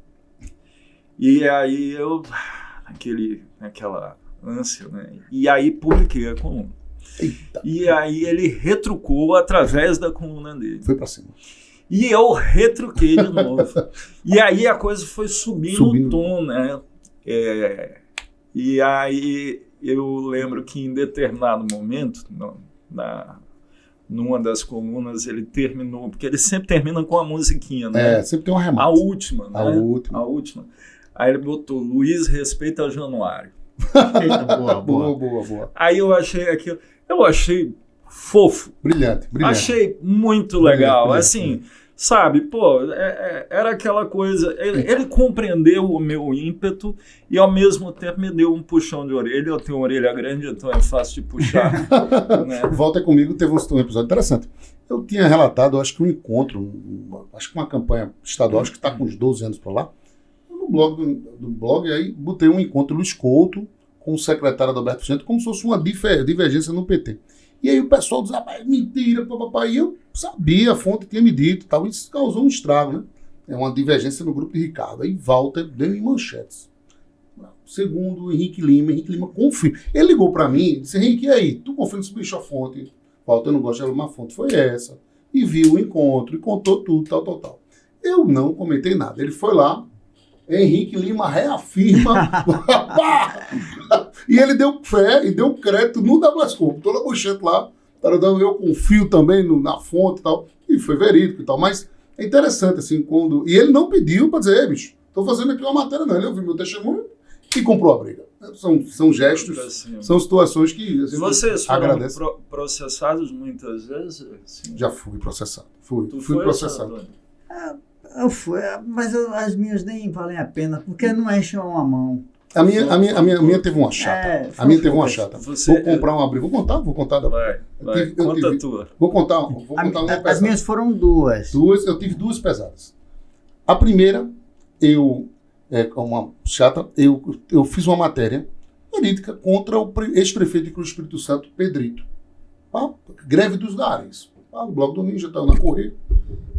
E aí eu, naquela ânsia, né? E aí publiquei a coluna. Eita. E aí ele retrucou através da coluna dele. Foi pra cima. E eu retruquei de novo. E aí a coisa foi subindo o tom, né? E aí eu lembro que em determinado momento, numa das colunas, ele terminou, porque ele sempre termina com a musiquinha, né? Sempre tem um remate. A última, né? A última. Aí ele botou, Luiz respeita Januário. Boa. Aí eu achei aquilo, fofo. Brilhante. Achei muito legal, assim, sabe, pô, era aquela coisa, ele compreendeu o meu ímpeto e ao mesmo tempo me deu um puxão de orelha. Eu tenho orelha grande, então é fácil de puxar. Né? Volta comigo, teve um episódio interessante. Eu tinha relatado, acho que um encontro, acho que uma campanha estadual, acho que está com uns 12 anos para lá, no blog, aí botei um encontro Luiz Couto com o secretário Adalberto Vicente, como se fosse uma divergência no PT. E aí o pessoal dizia, mentira, papapá. E eu sabia, a fonte tinha me dito, tal, isso causou um estrago, né? É uma divergência no grupo de Ricardo. Aí Walter deu em manchetes. Segundo Henrique Lima confirma. Ele ligou para mim e disse, Henrique, e aí? Tu confirma se bicho a fonte? Walter, eu não gosto de uma fonte, foi essa. e viu o encontro, e contou tudo, tal. Eu não comentei nada. Ele foi lá, Henrique Lima reafirma, e ele deu fé e deu crédito no Douglas Cope. Toda a manchete lá, eu confio também na fonte e tal, e foi verídico e tal, mas é interessante, assim, quando... E ele não pediu para dizer, bicho, estou fazendo aqui uma matéria, não. Ele ouviu meu testemunho e comprou a briga. São gestos, são situações que... Assim, vocês foram processados muitas vezes? Assim? Já fui processado. Fui processado. Eu fui, mas as minhas nem valem a pena, porque não enchem uma mão. A minha teve uma chata. A minha teve uma chata. Vou comprar uma briga. Vou contar. Vai. Conta a tua. Vou contar as minhas foram duas. Eu tive duas pesadas. A primeira, uma chata, eu fiz uma matéria verídica contra o ex-prefeito de Cruz do Espírito Santo, Pedrito. Greve dos garis. O Bloco do Ninja tá na correia.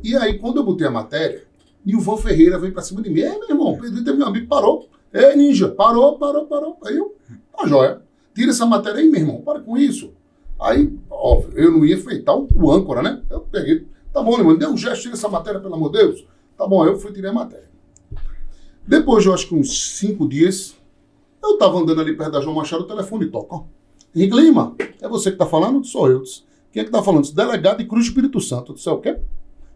E aí, quando eu botei a matéria, Nilvan Ferreira veio pra cima de mim. Meu irmão, Pedrito é meu amigo, parou. Ninja, parou. Aí eu, joia. Tira essa matéria aí, meu irmão, para com isso. Aí, óbvio, eu não ia enfeitar o âncora, né? Eu peguei, tá bom, Nilvan, dê um gesto, tira essa matéria, pelo amor de Deus. Tá bom, aí eu fui tirar a matéria. Depois de, eu acho que uns 5 dias, eu tava andando ali perto da João Machado, o telefone toca. Henrique Lima, é você que tá falando? Sou eu. Quem é que tá falando? Disse, delegado de Cruz do Espírito Santo. Eu disse, o quê?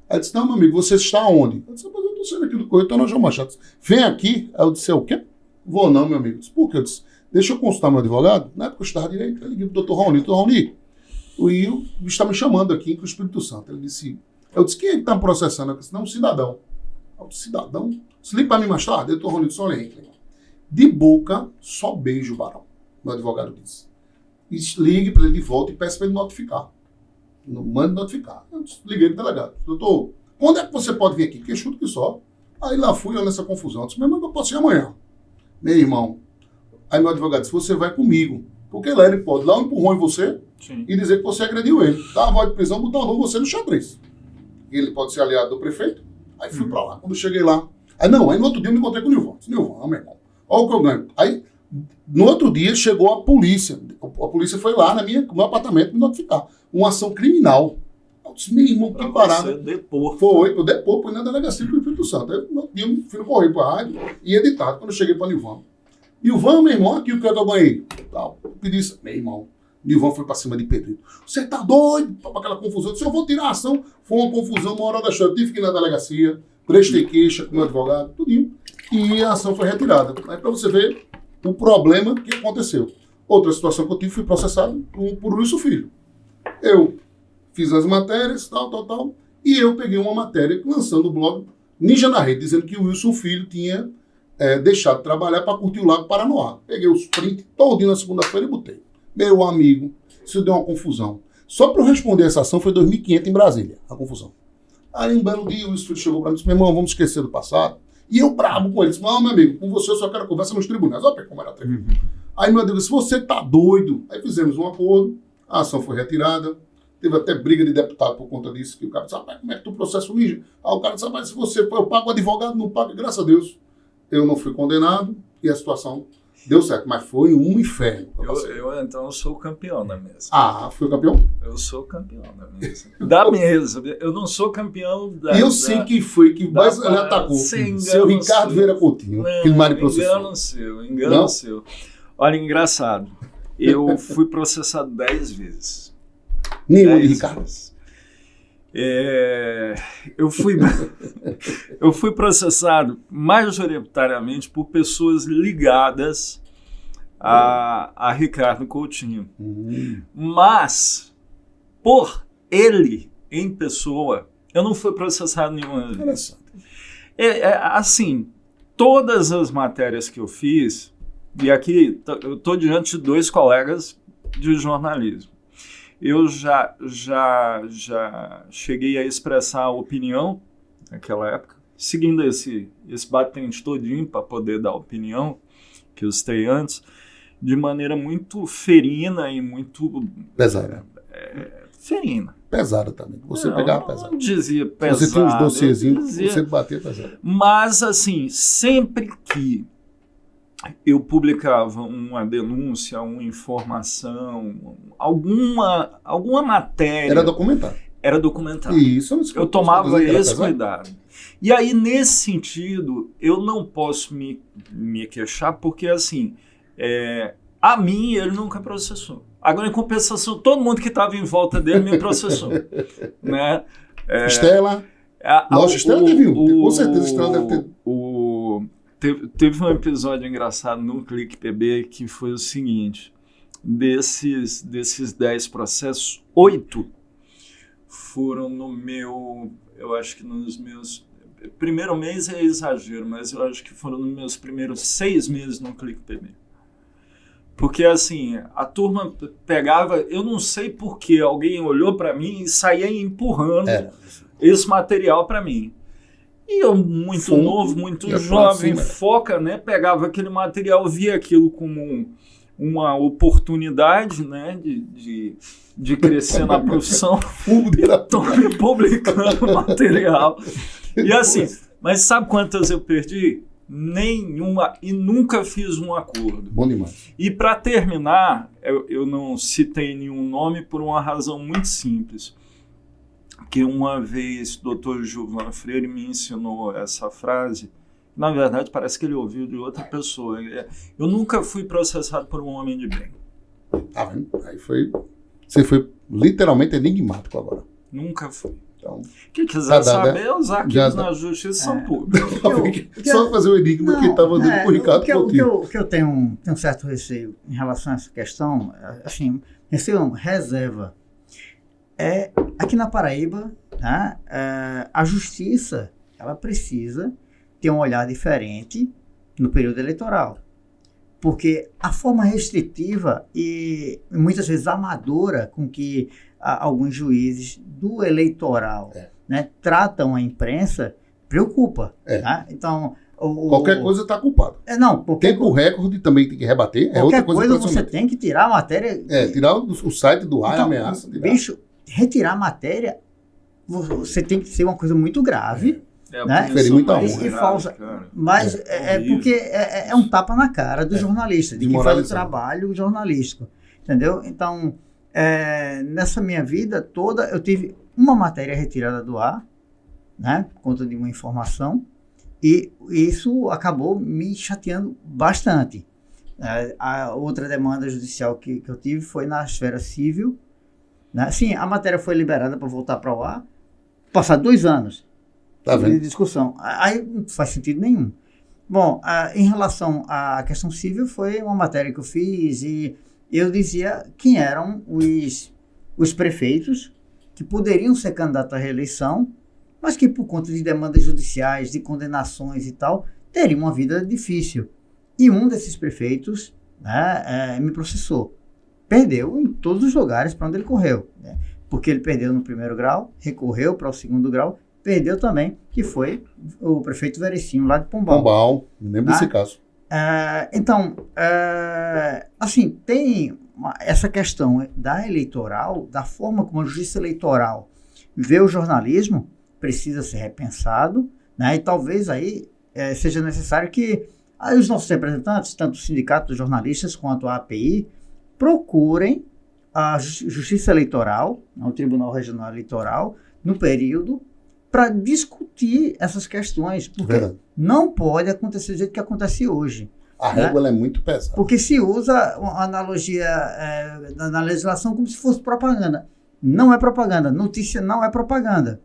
Aí disse, não, meu amigo, você está onde? Eu disse, mas eu tô saindo aqui do correio, tô na João Machado. Disse, vem aqui. Aí eu disse, o quê? Vou não, meu amigo. Eu disse, por quê? Eu disse, deixa eu consultar meu advogado. Na época eu estava direito. Eu liguei pro doutor Raoni. Doutor Raoni, o bicho está me chamando aqui com o Espírito Santo. Ele disse, eu disse, quem é que está me processando? Eu disse, não, um cidadão. Eu disse, cidadão? Se liga para mim mais tarde. Doutor Raoni disse, olha, Henrique, de boca, só beijo, barão. Meu advogado disse. E ligue para ele de volta e peça para ele notificar. Não mande notificar. Eu liguei pro delegado. Doutor, quando é que você pode vir aqui? Porque chuto que só. Aí lá fui eu nessa confusão. Eu disse, meu irmão, eu posso ir amanhã. Meu irmão. Aí meu advogado disse, você vai comigo. Porque lá ele pode dar um empurrão em você. Sim. E dizer que você agrediu ele. Dar a voz de prisão, botar a mão você no xadrez. Ele pode ser aliado do prefeito. Aí fui pra lá. Quando eu cheguei lá. Aí no outro dia eu me encontrei com o Nilvan. Disse, Nilvan, meu irmão, olha o que eu ganho. Aí, no outro dia, chegou a polícia. A polícia foi lá no meu apartamento me notificar. Uma ação criminal. Eu disse, meu irmão, que parada. Foi, eu depor, foi na delegacia do Espírito Santo. Aí eu fui no correio pra rádio e editado. Quando eu cheguei pra Nilvan. Nilvan, meu irmão, aqui o que eu ganhei. Eu pedi isso, meu irmão. Nilvan foi pra cima de Pedrito. Você tá doido? Pra aquela confusão. Eu disse, eu vou tirar a ação. Foi uma confusão, uma hora da história. Eu tive que ir na delegacia, prestei queixa com o meu advogado, tudinho. E a ação foi retirada. Aí pra você ver o problema que aconteceu. Outra situação que eu tive, fui processado por Wilson Filho. Eu fiz as matérias, tal. E eu peguei uma matéria lançando o blog Ninja na Rede, dizendo que o Wilson Filho tinha deixado de trabalhar para curtir o Lago Paranoá. Peguei os prints todinho na segunda-feira e botei. Meu amigo, isso deu uma confusão. Só para eu responder essa ação foi 2.500 em Brasília, a confusão. Aí um belo dia o Wilson Filho chegou para mim e disse, meu irmão, vamos esquecer do passado. E eu bravo com ele, disse, não, meu amigo, com você eu só quero conversa nos tribunais. Olha como era atrevido. Aí meu amigo disse, você tá doido? Aí fizemos um acordo, a ação foi retirada. Teve até briga de deputado por conta disso, que o cara disse, rapaz, como é que tu processa o Ninja? Aí o cara disse, rapaz, se você eu pago o advogado, não paga, graças a Deus. Eu não fui condenado e a situação deu certo, mas foi um inferno. Então, eu sou o campeão da mesa. Ah, foi o campeão? Eu sou o campeão da mesa. Da mesa. Eu não sou campeão da... Eu sei que foi, que mais ele atacou. Seu Ricardo Vieira Coutinho. Engano seu. Olha, engraçado. Eu fui processado 10 vezes. Nenhum de Ricardo. Eu fui processado majoritariamente por pessoas ligadas a Ricardo Coutinho. Mas, por ele, em pessoa, eu não fui processado nenhuma vez. Assim, todas as matérias que eu fiz, e aqui eu estou diante de 2 colegas de jornalismo. Eu já cheguei a expressar a opinião naquela época, seguindo esse batente todinho para poder dar a opinião que eu citei antes, de maneira muito ferina e muito... Pesada. Ferina. Pesada também. Você pegava pesado. Não dizia pesado. Você tinha uns docezinhos, você batia pesado. Mas, assim, sempre que eu publicava uma denúncia, uma informação, alguma matéria... Era documentado. era documentado. Isso, eu tomava esse cuidado. E aí, nesse sentido, eu não posso me queixar, porque, assim, a mim ele nunca processou. Agora, em compensação, todo mundo que estava em volta dele me processou. Né? Estela? Nossa, Estela teve um. Com certeza, Estela deve ter. Teve um episódio engraçado no Clique PB que foi o seguinte: desses 10 processos, 8 foram no meu, eu acho que nos meus, primeiro mês é exagero, mas eu acho que foram nos meus primeiros 6 meses no Clique PB. Porque assim, a turma pegava, eu não sei porquê, alguém olhou para mim e saía empurrando esse material para mim. E eu, muito novo, muito jovem, foca, né? Pegava aquele material, via aquilo como uma oportunidade, né? De crescer na profissão. Estou me publicando material. E assim, mas sabe quantas eu perdi? Nenhuma, e nunca fiz um acordo. Bom demais. E para terminar, eu não citei nenhum nome por uma razão muito simples. Que uma vez o Dr. Gilvan Freire me ensinou essa frase, na verdade parece que ele ouviu de outra pessoa. Eu nunca fui processado por um homem de bem. Tá vendo? Aí você foi literalmente enigmático agora. Nunca fui. Então, quem quiser saber, os arquivos na justiça são públicos. Só fazer o enigma que estava dando por Ricardo Coutinho. O que eu tenho um certo receio em relação a essa questão, assim, receio reserva. Aqui na Paraíba, né, a justiça ela precisa ter um olhar diferente no período eleitoral. Porque a forma restritiva e muitas vezes amadora com que alguns juízes do eleitoral né, tratam a imprensa preocupa. Tá? Então, qualquer coisa está culpado. Tempo recorde também tem que rebater. Qualquer coisa você tem que tirar a matéria. Tirar o site do ar, ameaça. Bicho, retirar a matéria, você tem que ser uma coisa muito grave. Né? E falsa. Mas porque é um tapa na cara do jornalista, de quem faz o trabalho jornalístico. Entendeu? Então, nessa minha vida toda, eu tive uma matéria retirada do ar, né? Por conta de uma informação, e isso acabou me chateando bastante. A outra demanda judicial que eu tive foi na esfera civil. Né? Sim, a matéria foi liberada para voltar para o ar, passar 2 anos de discussão. Aí não faz sentido nenhum. Bom, em relação à questão civil, foi uma matéria que eu fiz e eu dizia quem eram os prefeitos que poderiam ser candidatos à reeleição, mas que por conta de demandas judiciais, de condenações e tal, teriam uma vida difícil. E um desses prefeitos me processou. Perdeu em todos os lugares para onde ele correu. Né? Porque ele perdeu no primeiro grau, recorreu para o segundo grau, perdeu também, que foi o prefeito Verecinho, lá de Pombal. Pombal, me lembro desse caso. Então, assim, tem essa questão da eleitoral, da forma como a justiça eleitoral vê o jornalismo, precisa ser repensado, né? E talvez aí seja necessário que os nossos representantes, tanto o Sindicato dos Jornalistas quanto a API, procurem a Justiça Eleitoral, o Tribunal Regional Eleitoral, no período, para discutir essas questões, porque não pode acontecer do jeito que acontece hoje. A régua é muito pesada. Porque se usa uma analogia na legislação como se fosse propaganda. Não é propaganda. Notícia não é propaganda.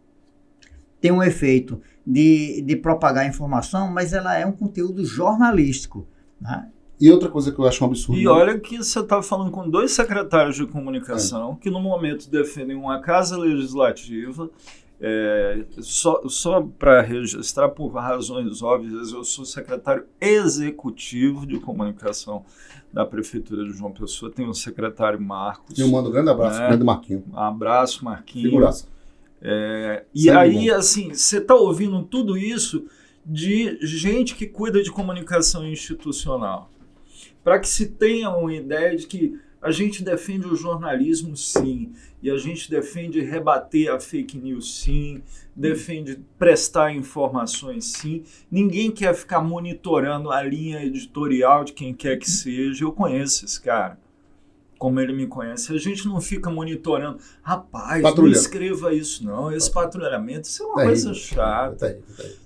Tem um efeito de propagar informação, mas ela é um conteúdo jornalístico. Né? E outra coisa que eu acho um absurdo... E olha que você está falando com 2 secretários de comunicação que no momento defendem uma casa legislativa. Só para registrar, por razões óbvias, eu sou secretário executivo de comunicação da Prefeitura de João Pessoa. Tem o secretário Marcos. Eu mando um grande abraço, grande Marquinho. Um abraço, Marquinho. Figuraça. E aí, assim, você está ouvindo tudo isso de gente que cuida de comunicação institucional. Para que se tenha uma ideia de que a gente defende o jornalismo, sim, e a gente defende rebater a fake news, sim, defende prestar informações, sim. Ninguém quer ficar monitorando a linha editorial de quem quer que seja. Eu conheço esse cara. como ele me conhece, a gente não fica monitorando. Rapaz, não escreva isso não, esse patrulhamento, isso é uma coisa chata.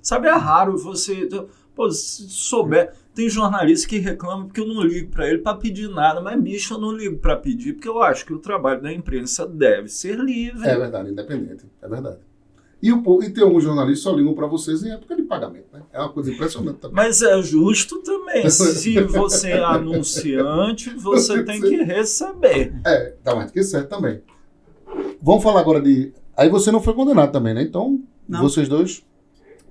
Sabe, é raro você... Pô, se souber... Tem jornalista que reclama porque eu não ligo para ele para pedir nada, mas, bicho, eu não ligo para pedir porque eu acho que o trabalho da imprensa deve ser livre. É verdade, independente, é verdade. E tem alguns jornalistas que só ligam para vocês em época de pagamento, né? É uma coisa impressionante também. Mas é justo também. Se você é anunciante, você tem que receber. Tá mais que certo também. Vamos falar agora de... Aí você não foi condenado também, né? Então, não. Vocês dois...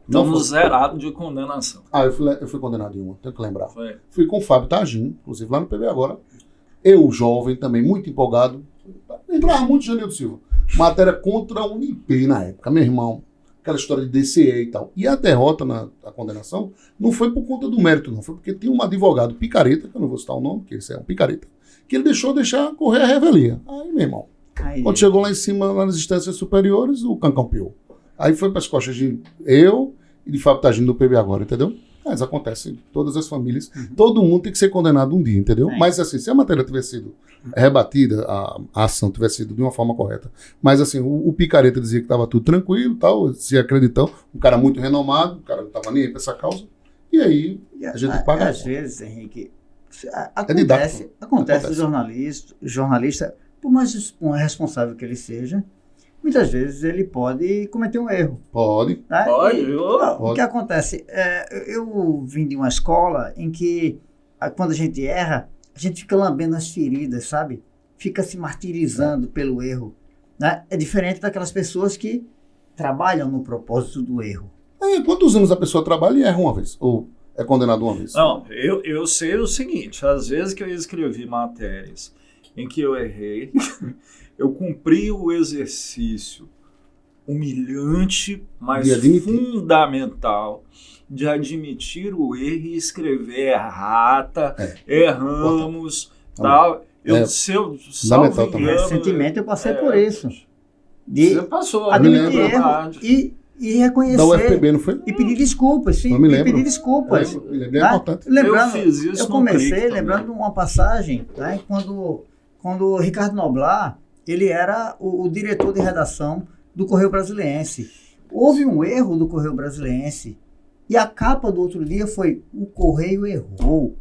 Estamos zerados de condenação. Eu fui condenado em uma, tenho que lembrar. Foi. Fui com o Fábio Tagin, inclusive lá no PB agora. Eu, jovem, também muito empolgado. Lembrava muito de Janildo Silva. Matéria contra a Unip na época, meu irmão. Aquela história de DCE e tal. E a derrota na condenação não foi por conta do mérito, não. Foi porque tinha um advogado picareta, que eu não vou citar o nome, que ele é um picareta, que ele deixar correr a revelia. Aí, meu irmão, quando chegou lá em cima, lá nas instâncias superiores, o cancão piou. Aí foi para as costas de eu e de Fábio Tagin do PB agora, entendeu? Mas acontece em todas as famílias. Todo mundo tem que ser condenado um dia, entendeu? Mas assim, se a matéria tivesse sido rebatida, a ação tivesse sido de uma forma correta. Mas assim, o picareta dizia que estava tudo tranquilo, tal, se acreditou, um cara muito renomado, o cara não estava nem aí para essa causa. E aí a gente tem que pagar. Às vezes, Henrique, acontece o jornalista, por mais responsável que ele seja, muitas vezes ele pode cometer um erro. Pode. Né? Pode. O que acontece? Eu vim de uma escola em que, quando a gente erra, a gente fica lambendo as feridas, sabe? Fica se martirizando pelo erro. Né? É diferente daquelas pessoas que trabalham no propósito do erro. Quantos anos a pessoa trabalha e erra uma vez? Ou é condenado uma vez? Não, eu sei o seguinte. Às vezes que eu escrevi matérias em que eu errei... Eu cumpri o exercício humilhante, mas fundamental, de admitir o erro e escrever errata, erramos, tal. Salvo engano, recentemente eu passei por isso. Você passou, admitir erro e reconhecer. Da UFPB, não foi? E pedir desculpas, sim. Eu me lembro. E pedir desculpas. É importante. Eu fiz isso. Eu comecei lembrando uma passagem, né, quando o Ricardo Noblar, ele era o diretor de redação do Correio Brasiliense. Houve um erro do Correio Brasiliense e a capa do outro dia foi: o Correio errou.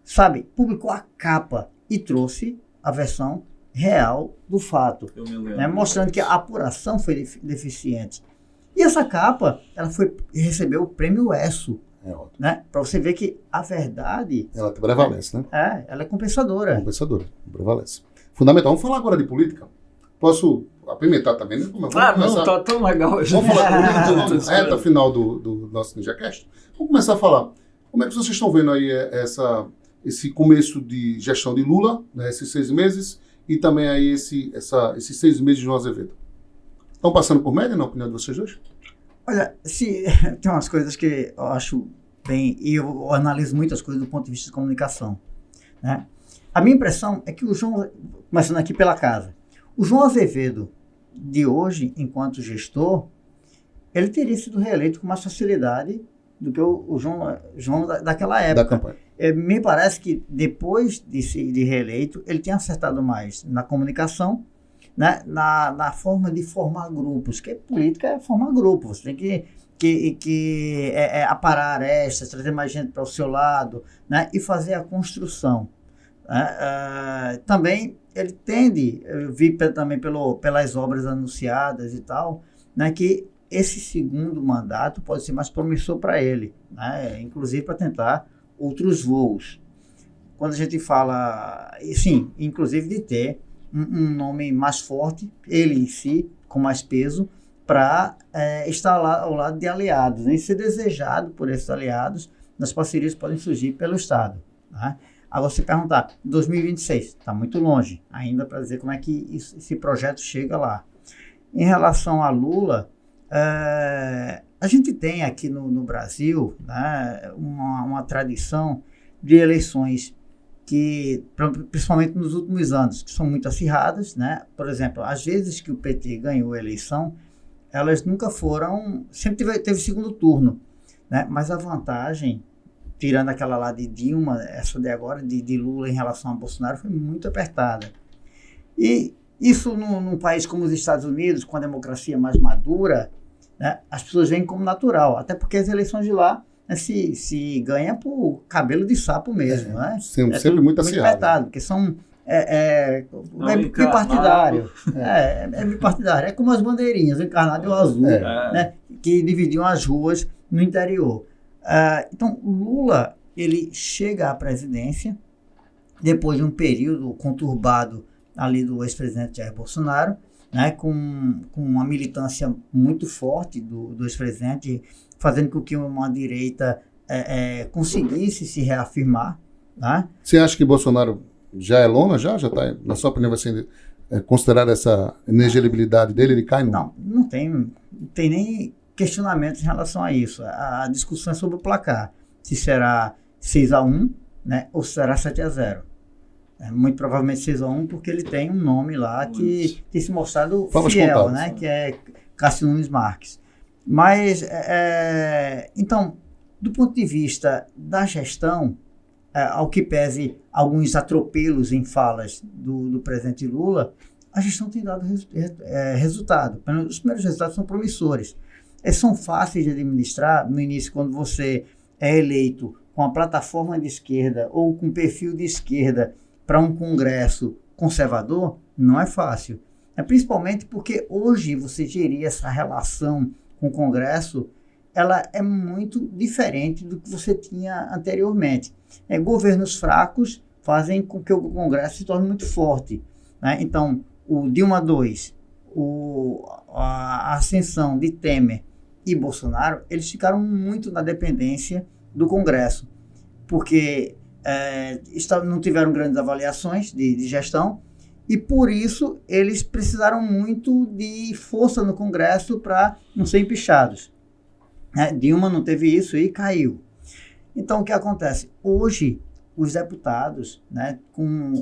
Sabe? Publicou a capa e trouxe a versão real do fato. Eu me lembro. Né? Mostrando que a apuração foi deficiente. E essa capa, ela recebeu o prêmio ESSO. Né? Para você ver que a verdade... Ela prevalece, né? Ela é compensadora. Compensadora, prevalece. Fundamental. Vamos falar agora de política? Posso apimentar também, né? Não, tá tão legal. Vamos falar de política, reta final do nosso NinjaCast. Vamos começar a falar. Como é que vocês estão vendo aí esse começo de gestão de Lula, né, esses 6 meses, e também aí esses 6 meses de João Azevedo? Estão passando por média, na opinião de vocês dois? Olha, tem umas coisas que eu acho bem... E eu analiso muitas coisas do ponto de vista de comunicação, né? A minha impressão é que o João, começando aqui pela casa, o João Azevedo de hoje, enquanto gestor, ele teria sido reeleito com mais facilidade do que o João daquela época. Da campanha. Me parece que depois de reeleito, ele tem acertado mais na comunicação, né, na forma de formar grupos, que política é formar grupos, você tem que aparar arestas, trazer mais gente para o seu lado, né, e fazer a construção. Também ele tende, eu vi também pelas obras anunciadas e tal, né, que esse segundo mandato pode ser mais promissor para ele, né, inclusive para tentar outros voos. Quando a gente fala, sim, inclusive de ter um nome mais forte, ele em si, com mais peso, para estar lá ao lado de aliados, né, e ser desejado por esses aliados nas parcerias que podem surgir pelo Estado, né? Agora, você perguntar, 2026, está muito longe ainda para dizer como é que esse projeto chega lá. Em relação a Lula, a gente tem aqui no Brasil, né, uma tradição de eleições que, principalmente nos últimos anos, que são muito acirradas, né? Por exemplo, às vezes que o PT ganhou a eleição, elas nunca foram... Sempre teve segundo turno, né? Mas a vantagem tirando aquela lá de Dilma, essa de agora, de Lula em relação a Bolsonaro, foi muito apertada. E isso num país como os Estados Unidos, com a democracia mais madura, né, as pessoas veem como natural, até porque as eleições de lá, né, se ganha por cabelo de sapo mesmo. Né? Sempre muito apertado, porque são... É bipartidário. É bipartidário. É como as bandeirinhas, o encarnado e o azul, né, que dividiam as ruas no interior. Então, Lula, ele chega à presidência depois de um período conturbado ali do ex-presidente Jair Bolsonaro, né, com uma militância muito forte do ex-presidente, fazendo com que uma direita conseguisse se reafirmar. Né? Você acha que Bolsonaro já é lona? Já está, na sua opinião, vai ser considerada essa inelegibilidade dele? Ele cai? Não tem nem questionamentos em relação a isso. A discussão é sobre o placar. Se será 6-1, né, ou será 7-0. Muito provavelmente 6-1, porque ele tem um nome lá que tem se mostrado fiel, né, que é Cássio Nunes Marques. Mas, então, do ponto de vista da gestão, ao que pese alguns atropelos em falas do presidente Lula, a gestão tem dado resultado. Os primeiros resultados são promissores. São fáceis de administrar. No início, quando você é eleito com a plataforma de esquerda ou com perfil de esquerda para um congresso conservador, não é fácil. Principalmente porque hoje você gerir essa relação com o congresso, ela é muito diferente do que você tinha anteriormente. Governos fracos fazem com que o congresso se torne muito forte. Né? Então, o Dilma II, a ascensão de Temer e Bolsonaro, eles ficaram muito na dependência do Congresso, porque não tiveram grandes avaliações de gestão, e por isso eles precisaram muito de força no Congresso para não ser empichados. Dilma não teve isso e caiu. Então, o que acontece? Hoje, os deputados, né, com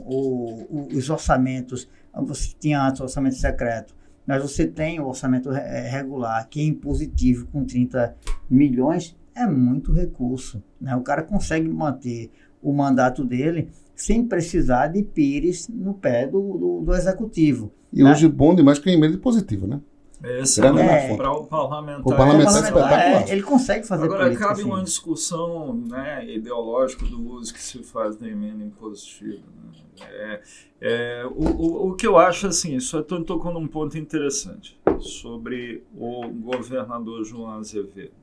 os orçamentos, você tinha antes o orçamento secreto, mas você tem o orçamento regular, que é impositivo, com 30 milhões, é muito recurso. Né? O cara consegue manter o mandato dele sem precisar de pires no pé do executivo. E hoje bom demais que é emenda positiva, né? Para o parlamentar. O parlamentar ele consegue fazer agora, política. cabe assim. uma discussão, né, ideológica do uso que se faz da emenda impositiva. Né? O que eu acho, assim, só estou tocando um ponto interessante sobre o governador João Azevedo.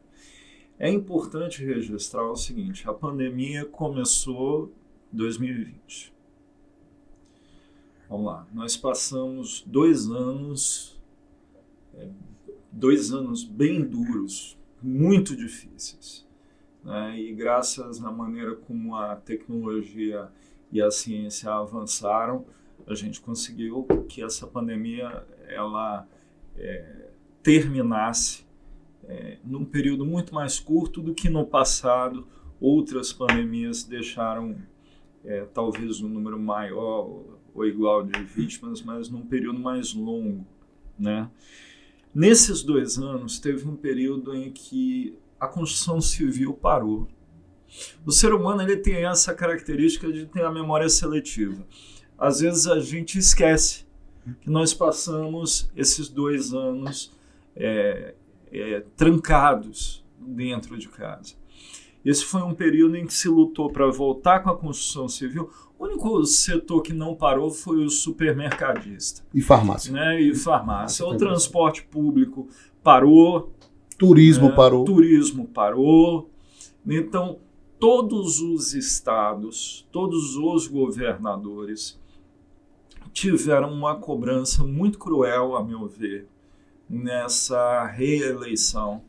É importante registrar o seguinte: a pandemia começou em 2020. Vamos lá, nós passamos 2 anos bem duros, muito difíceis, né? E graças à maneira como a tecnologia e a ciência avançaram, a gente conseguiu que essa pandemia ela terminasse num período muito mais curto do que no passado. Outras pandemias deixaram talvez um número maior ou igual de vítimas, mas num período mais longo, né? Nesses 2 anos, teve um período em que a construção civil parou. O ser humano ele tem essa característica de ter a memória seletiva. Às vezes a gente esquece que nós passamos esses 2 anos trancados dentro de casa. Esse foi um período em que se lutou para voltar com a construção civil. O único setor que não parou foi o supermercadista. E farmácia. Né? E farmácia. O transporte público parou. Turismo parou. Turismo parou. Então, todos os estados, todos os governadores tiveram uma cobrança muito cruel, a meu ver, nessa reeleição,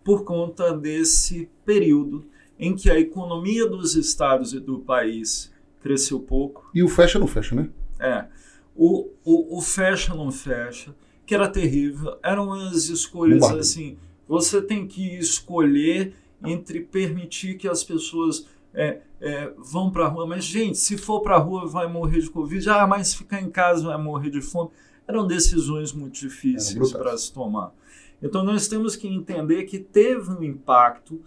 por conta desse período em que a economia dos estados e do país cresceu pouco. E o fecha não fecha, né? O fecha não fecha, que era terrível. Eram as escolhas assim, você tem que escolher entre permitir que as pessoas vão para a rua, mas gente, se for para a rua vai morrer de Covid, mas ficar em casa vai morrer de fome. Eram decisões muito difíceis para se tomar. Então nós temos que entender que teve um impacto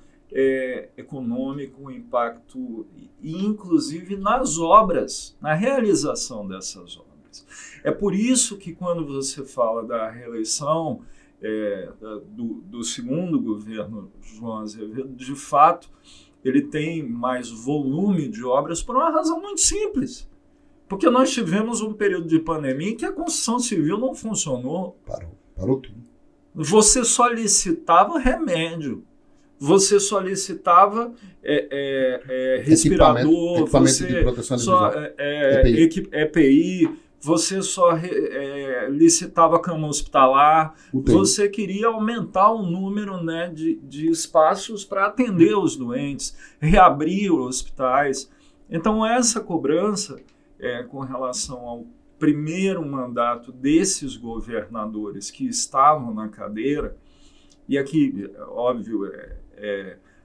econômico, um impacto, inclusive nas obras, na realização dessas obras. É por isso que quando você fala da reeleição do segundo governo João Azevedo, de fato, ele tem mais volume de obras por uma razão muito simples. Porque nós tivemos um período de pandemia em que a construção civil não funcionou. Parou tudo. Você só licitava remédio. Você só licitava respirador, equipamento de proteção só EPI, você só licitava cama hospitalar, você queria aumentar o número, né, de espaços para atender os doentes, reabrir os hospitais. Então essa cobrança com relação ao primeiro mandato desses governadores que estavam na cadeira, e aqui, óbvio,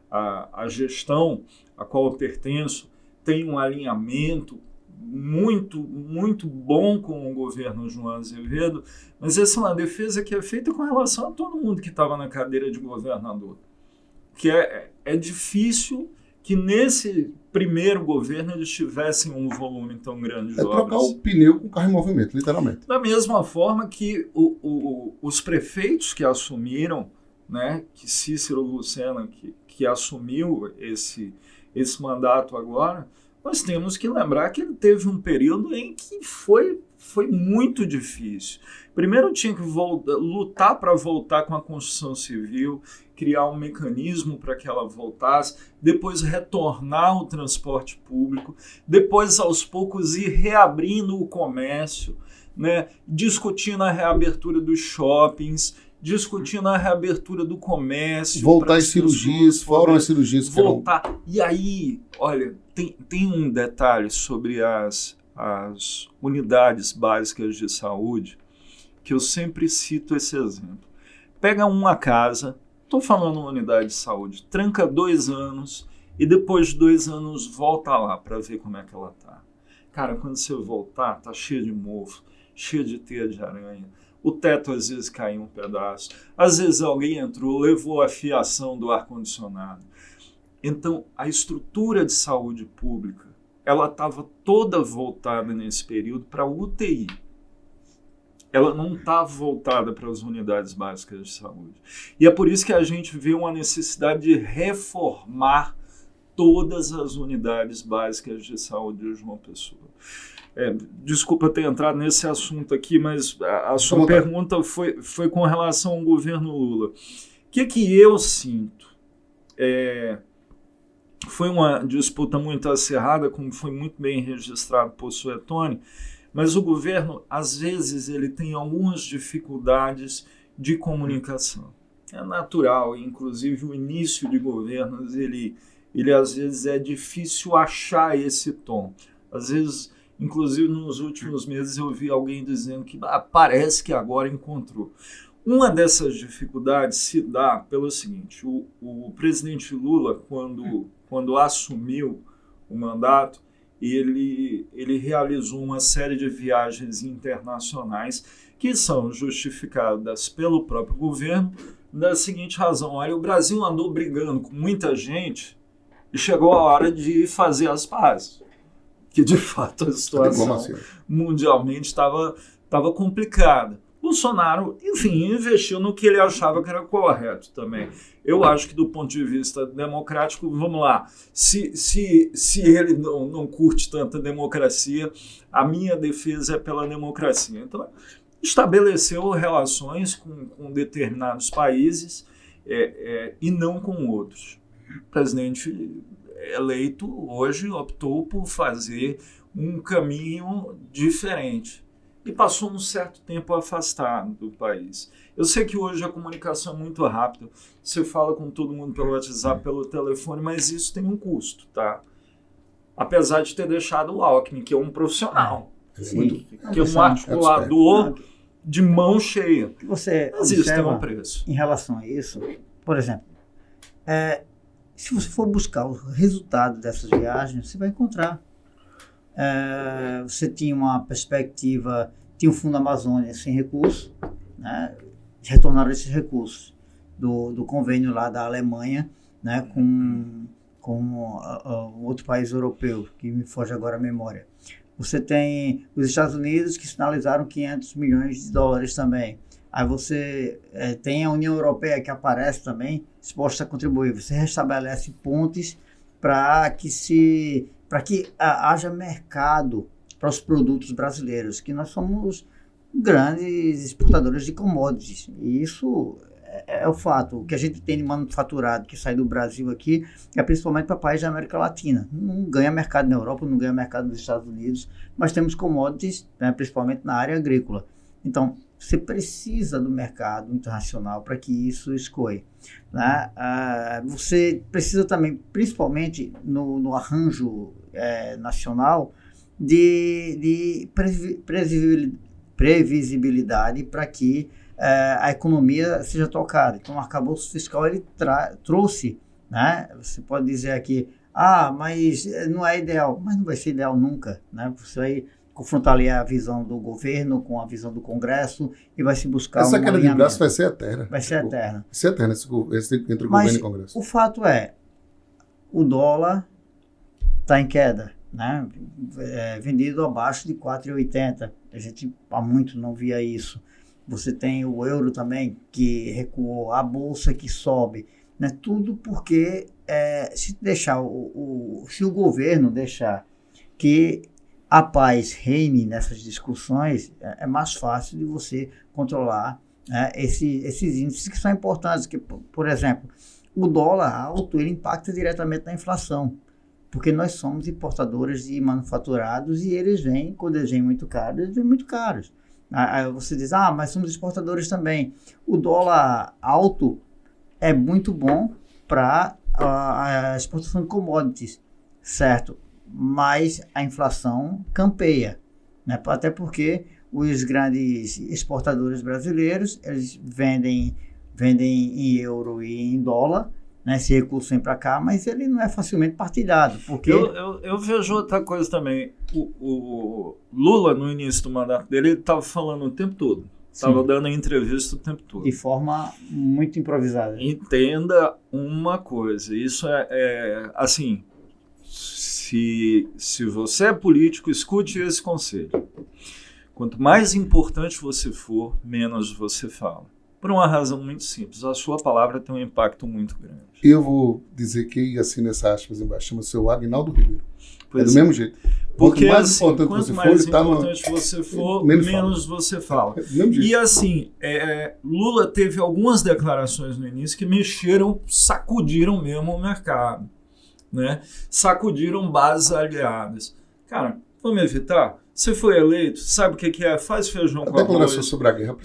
a gestão a qual eu pertenço tem um alinhamento muito, muito bom com o governo João Azevedo, mas essa é uma defesa que é feita com relação a todo mundo que estava na cadeira de governador. Que é difícil que nesse primeiro governo eles tivessem um volume tão grande de obras. Trocar o pneu com o carro em movimento, literalmente. Da mesma forma que os prefeitos que assumiram, né, que Cícero Lucena, que assumiu esse mandato agora, nós temos que lembrar que ele teve um período em que foi muito difícil. Primeiro tinha que lutar para voltar com a construção civil, criar um mecanismo para que ela voltasse, depois retornar o transporte público, depois aos poucos ir reabrindo o comércio, né, discutindo a reabertura dos shoppings, discutindo a reabertura do comércio. Voltar às cirurgias, foram as cirurgias. Voltar. E aí, olha, tem um detalhe sobre as unidades básicas de saúde, que eu sempre cito esse exemplo. Pega uma casa, estou falando uma unidade de saúde, tranca 2 anos e depois de 2 anos volta lá para ver como é que ela tá. Cara, quando você voltar, tá cheio de mofo, cheio de teia de aranha. O teto às vezes caiu um pedaço. Às vezes alguém entrou, levou a fiação do ar-condicionado. Então, a estrutura de saúde pública, ela estava toda voltada nesse período para a UTI. Ela não estava voltada para as unidades básicas de saúde. E é por isso que a gente vê uma necessidade de reformar todas as unidades básicas de saúde de João Pessoa. Desculpa ter entrado nesse assunto aqui, mas a sua pergunta foi com relação ao governo Lula. O que eu sinto? Foi uma disputa muito acirrada, como foi muito bem registrado por Suetônio, mas o governo, às vezes, ele tem algumas dificuldades de comunicação. É natural, inclusive o início de governos, ele às vezes é difícil achar esse tom. Às vezes, inclusive nos últimos meses, eu vi alguém dizendo que parece que agora encontrou. Uma dessas dificuldades se dá pelo seguinte: o presidente Lula, quando assumiu o mandato, ele realizou uma série de viagens internacionais que são justificadas pelo próprio governo da seguinte razão: olha, o Brasil andou brigando com muita gente e chegou a hora de fazer as pazes. Que, de fato, a situação mundialmente estava complicada. Bolsonaro, enfim, investiu no que ele achava que era correto também. Eu acho que, do ponto de vista democrático, vamos lá, se ele não curte tanta democracia, a minha defesa é pela democracia. Então, estabeleceu relações com determinados países e não com outros. O presidente eleito hoje optou por fazer um caminho diferente e passou um certo tempo afastado do país. Eu sei que hoje a comunicação é muito rápida, você fala com todo mundo pelo WhatsApp, pelo telefone, mas isso tem um custo, tá? Apesar de ter deixado o Alckmin, que é um profissional, que é um articulador de mão cheia. Mas isso tem um preço. Em relação a isso, por exemplo, se você for buscar o resultado dessas viagens, você vai encontrar. Você tinha uma perspectiva, tinha o Fundo Amazônia sem recursos, né? Retornaram esses recursos do convênio lá da Alemanha, né, com outro país europeu, que me foge agora a memória. Você tem os Estados Unidos, que sinalizaram 500 milhões de dólares também. Aí você tem a União Europeia, que aparece também, disposta a contribuir. Você restabelece pontes para que haja mercado para os produtos brasileiros, que nós somos grandes exportadores de commodities. E isso é o fato. O que a gente tem de manufaturado que sai do Brasil aqui é principalmente para países da América Latina. Não ganha mercado na Europa, não ganha mercado nos Estados Unidos, mas temos commodities, né, principalmente na área agrícola. Então, você precisa do mercado internacional para que isso escoe, né? Você precisa também, principalmente no arranjo nacional, de previsibilidade para que a economia seja tocada. Então, o arcabouço fiscal ele trouxe, né? Você pode dizer aqui, mas não é ideal, mas não vai ser ideal nunca, né? Você vai confrontar ali a visão do governo com a visão do Congresso e vai se buscar essa queda de braço vai ser eterna. Vai ser eterna. Vai ser eterna esse entre o governo e o Congresso. O fato é, o dólar está em queda, né? Vendido abaixo de 4,80. A gente há muito não via isso. Você tem o euro também, que recuou, a bolsa que sobe, né? Tudo porque se o governo deixar que a paz reine nessas discussões, é mais fácil de você controlar, né, esses índices que são importantes. Que, por exemplo, o dólar alto ele impacta diretamente na inflação, porque nós somos importadores de manufaturados e eles vêm, quando eles vêm muito caros, eles vêm muito caros. Aí você diz, mas somos exportadores também. O dólar alto é muito bom para a exportação de commodities, certo? Mas a inflação campeia, né? Até porque os grandes exportadores brasileiros, eles vendem em euro e em dólar, né? Esse recurso vem para cá, mas ele não é facilmente partilhado. Porque... Eu vejo outra coisa também. O Lula, no início do mandato dele, ele estava falando o tempo todo. Estava dando entrevista o tempo todo. De forma muito improvisada. Entenda uma coisa, isso assim... Se você é político, escute esse conselho. Quanto mais importante você for, menos você fala. Por uma razão muito simples. A sua palavra tem um impacto muito grande. Eu vou dizer que, assim, nessa aspas embaixo, chama seu Agnaldo Ribeiro. Do mesmo jeito. Porque quanto mais importante você for, menos você fala. E assim, Lula teve algumas declarações no início que sacudiram mesmo o mercado. Né? Sacudiram bases aliadas. Cara, vamos evitar? Você foi eleito, sabe o que é? Faz feijão com arroz. Sobre a guerra,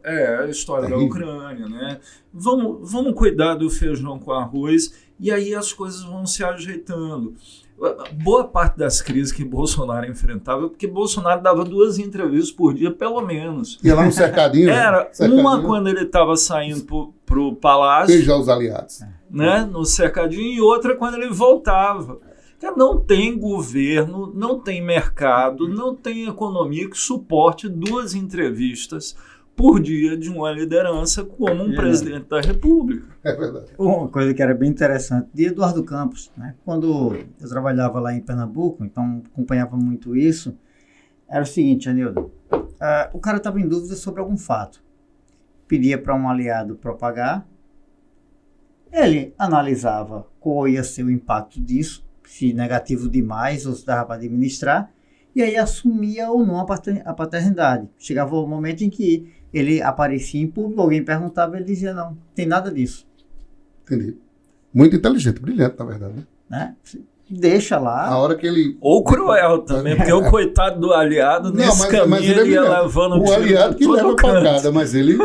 a história da Ucrânia, né? Vamos cuidar do feijão com arroz e aí as coisas vão se ajeitando. Boa parte das crises que Bolsonaro enfrentava, porque Bolsonaro dava 2 entrevistas por dia, pelo menos. Ia lá no cercadinho. Uma quando ele estava saindo para o palácio. Beijar os aliados. Né, no cercadinho, e outra quando ele voltava. Não tem governo, não tem mercado, não tem economia que suporte 2 entrevistas por dia de uma liderança como um presidente da República. É verdade. Uma coisa que era bem interessante, de Eduardo Campos, né? Quando eu trabalhava lá em Pernambuco, então acompanhava muito isso, era o seguinte, Anildo, o cara estava em dúvida sobre algum fato, pedia para um aliado propagar, ele analisava qual ia ser o impacto disso, se negativo demais ou se dava para administrar, e aí assumia ou não a paternidade. Chegava o momento em que ele aparecia em público, alguém perguntava, ele dizia, não, tem nada disso. Entendi. Muito inteligente, brilhante, na verdade. Né? Deixa lá. A hora que ele... Ou cruel também, porque o coitado do aliado, nesse caminho, ele ia levando o aliado que leva pancada, mas ele...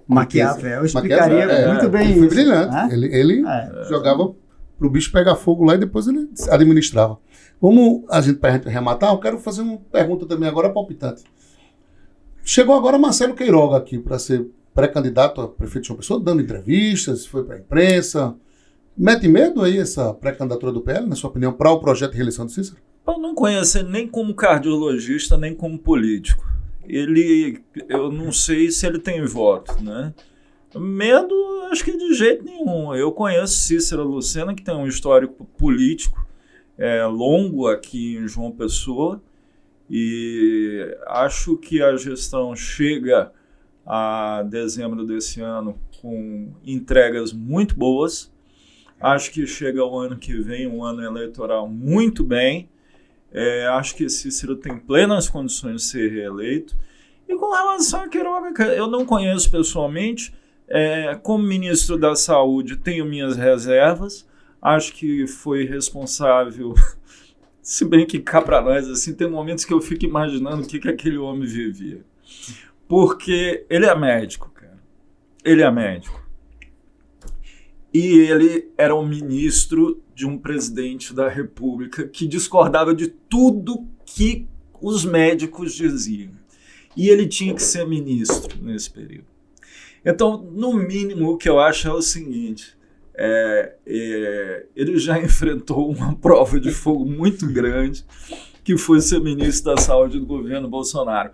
Maquiavel explicaria muito bem isso. Foi brilhante. Né? Ele jogava pro bicho pegar fogo lá e depois ele administrava. Pra gente rematar, eu quero fazer uma pergunta também agora palpitante. Chegou agora Marcelo Queiroga aqui para ser pré-candidato a prefeito de João Pessoa, dando entrevistas, foi para a imprensa. Mete medo aí essa pré-candidatura do PL, na sua opinião, para o projeto de reeleição do Cícero? Eu não conheço ele nem como cardiologista, nem como político. Eu não sei se ele tem voto, né? Medo, acho que de jeito nenhum. Eu conheço Cícera Lucena, que tem um histórico político longo aqui em João Pessoa, e acho que a gestão chega a dezembro desse ano com entregas muito boas. Acho que chega o ano que vem, um ano eleitoral, muito bem. Acho que Cícero tem plenas condições de ser reeleito. E com relação a Queiroga, eu não conheço pessoalmente. Como ministro da Saúde, tenho minhas reservas. Acho que foi responsável, se bem que cá para nós, assim, tem momentos que eu fico imaginando o que aquele homem vivia. Porque ele é médico, cara. Ele é médico. E ele era um ministro de um presidente da República que discordava de tudo que os médicos diziam. E ele tinha que ser ministro nesse período. Então, no mínimo, o que eu acho é o seguinte: ele já enfrentou uma prova de fogo muito grande, que foi ser ministro da Saúde do governo Bolsonaro.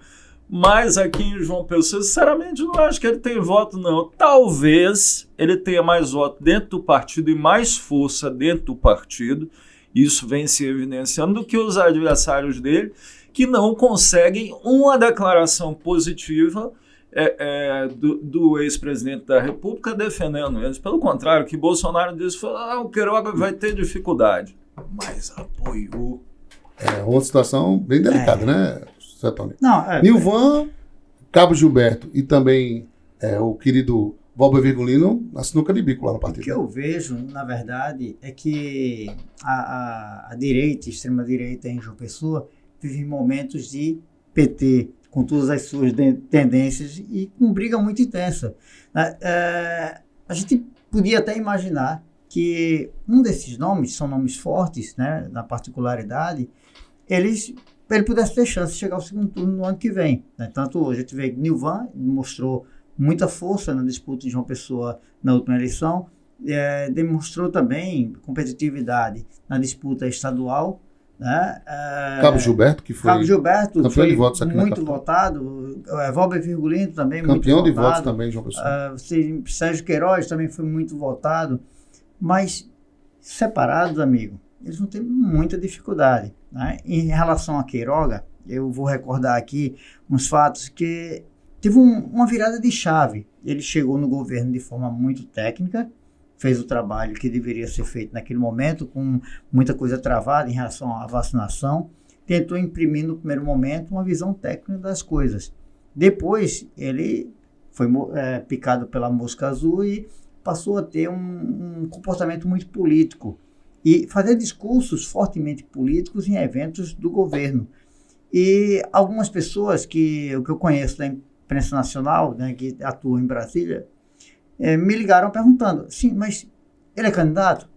Mas aqui em João Pessoa, sinceramente, não acho que ele tenha voto, não. Talvez ele tenha mais voto dentro do partido e mais força dentro do partido, isso vem se evidenciando, do que os adversários dele, que não conseguem uma declaração positiva do ex-presidente da República defendendo eles. Pelo contrário, o que Bolsonaro disse foi: o Queiroga vai ter dificuldade. Mas apoiou. Uma situação bem delicada, né? Nilvan, Cabo Gilberto e também o querido Valber Virgulino na sinuca de bico lá no partido. O que eu vejo, na verdade, é que a direita, a extrema-direita em João Pessoa, vive momentos de PT, com todas as suas tendências e com briga muito intensa. A gente podia até imaginar que um desses nomes, são nomes fortes, né, na particularidade, ele pudesse ter chance de chegar ao segundo turno no ano que vem. Né? Tanto a gente vê que Nilvan mostrou muita força na disputa de João Pessoa na última eleição, demonstrou também competitividade na disputa estadual. Né? Cabo Gilberto, que foi campeão de votos aqui muito votado. Valber Virgulino também campeão muito de votado. votos também, João Pessoa. Sérgio Queiroz também foi muito votado. Mas separados, amigo, eles vão ter muita dificuldade. Né? Em relação a Queiroga, eu vou recordar aqui uns fatos que teve uma virada de chave. Ele chegou no governo de forma muito técnica, fez o trabalho que deveria ser feito naquele momento, com muita coisa travada em relação à vacinação, tentou imprimir no primeiro momento uma visão técnica das coisas. Depois, ele foi picado pela mosca azul e passou a ter um comportamento muito político e fazer discursos fortemente políticos em eventos do governo. E algumas pessoas que eu conheço da imprensa nacional, né, que atuam em Brasília, me ligaram perguntando: sim, mas ele é candidato?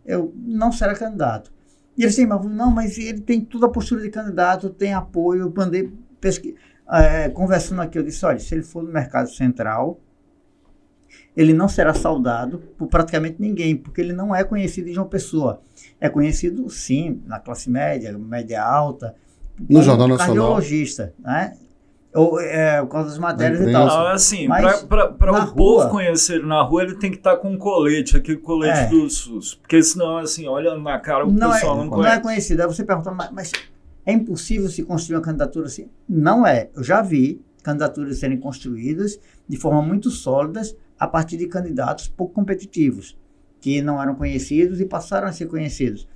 Eu não será candidato. E eles disseram: não, mas ele tem toda a postura de candidato, tem apoio. Eu mandei conversando aqui, eu disse: olha, se ele for no Mercado Central, ele não será saudado por praticamente ninguém, porque ele não é conhecido em João Pessoa. É conhecido, sim, na classe média, média alta, no Jornal Nacional, cardiologista, né? Ou por causa das matérias e tal. Não, assim, para o povo conhecer ele na rua, ele tem que estar com um colete, aquele colete do SUS. Porque senão, assim, olhando na cara, o pessoal não conhece. Não é conhecido. Aí você pergunta: mas é impossível se construir uma candidatura assim? Não é. Eu já vi candidaturas serem construídas de forma muito sólidas a partir de candidatos pouco competitivos, que não eram conhecidos e passaram a ser conhecidos.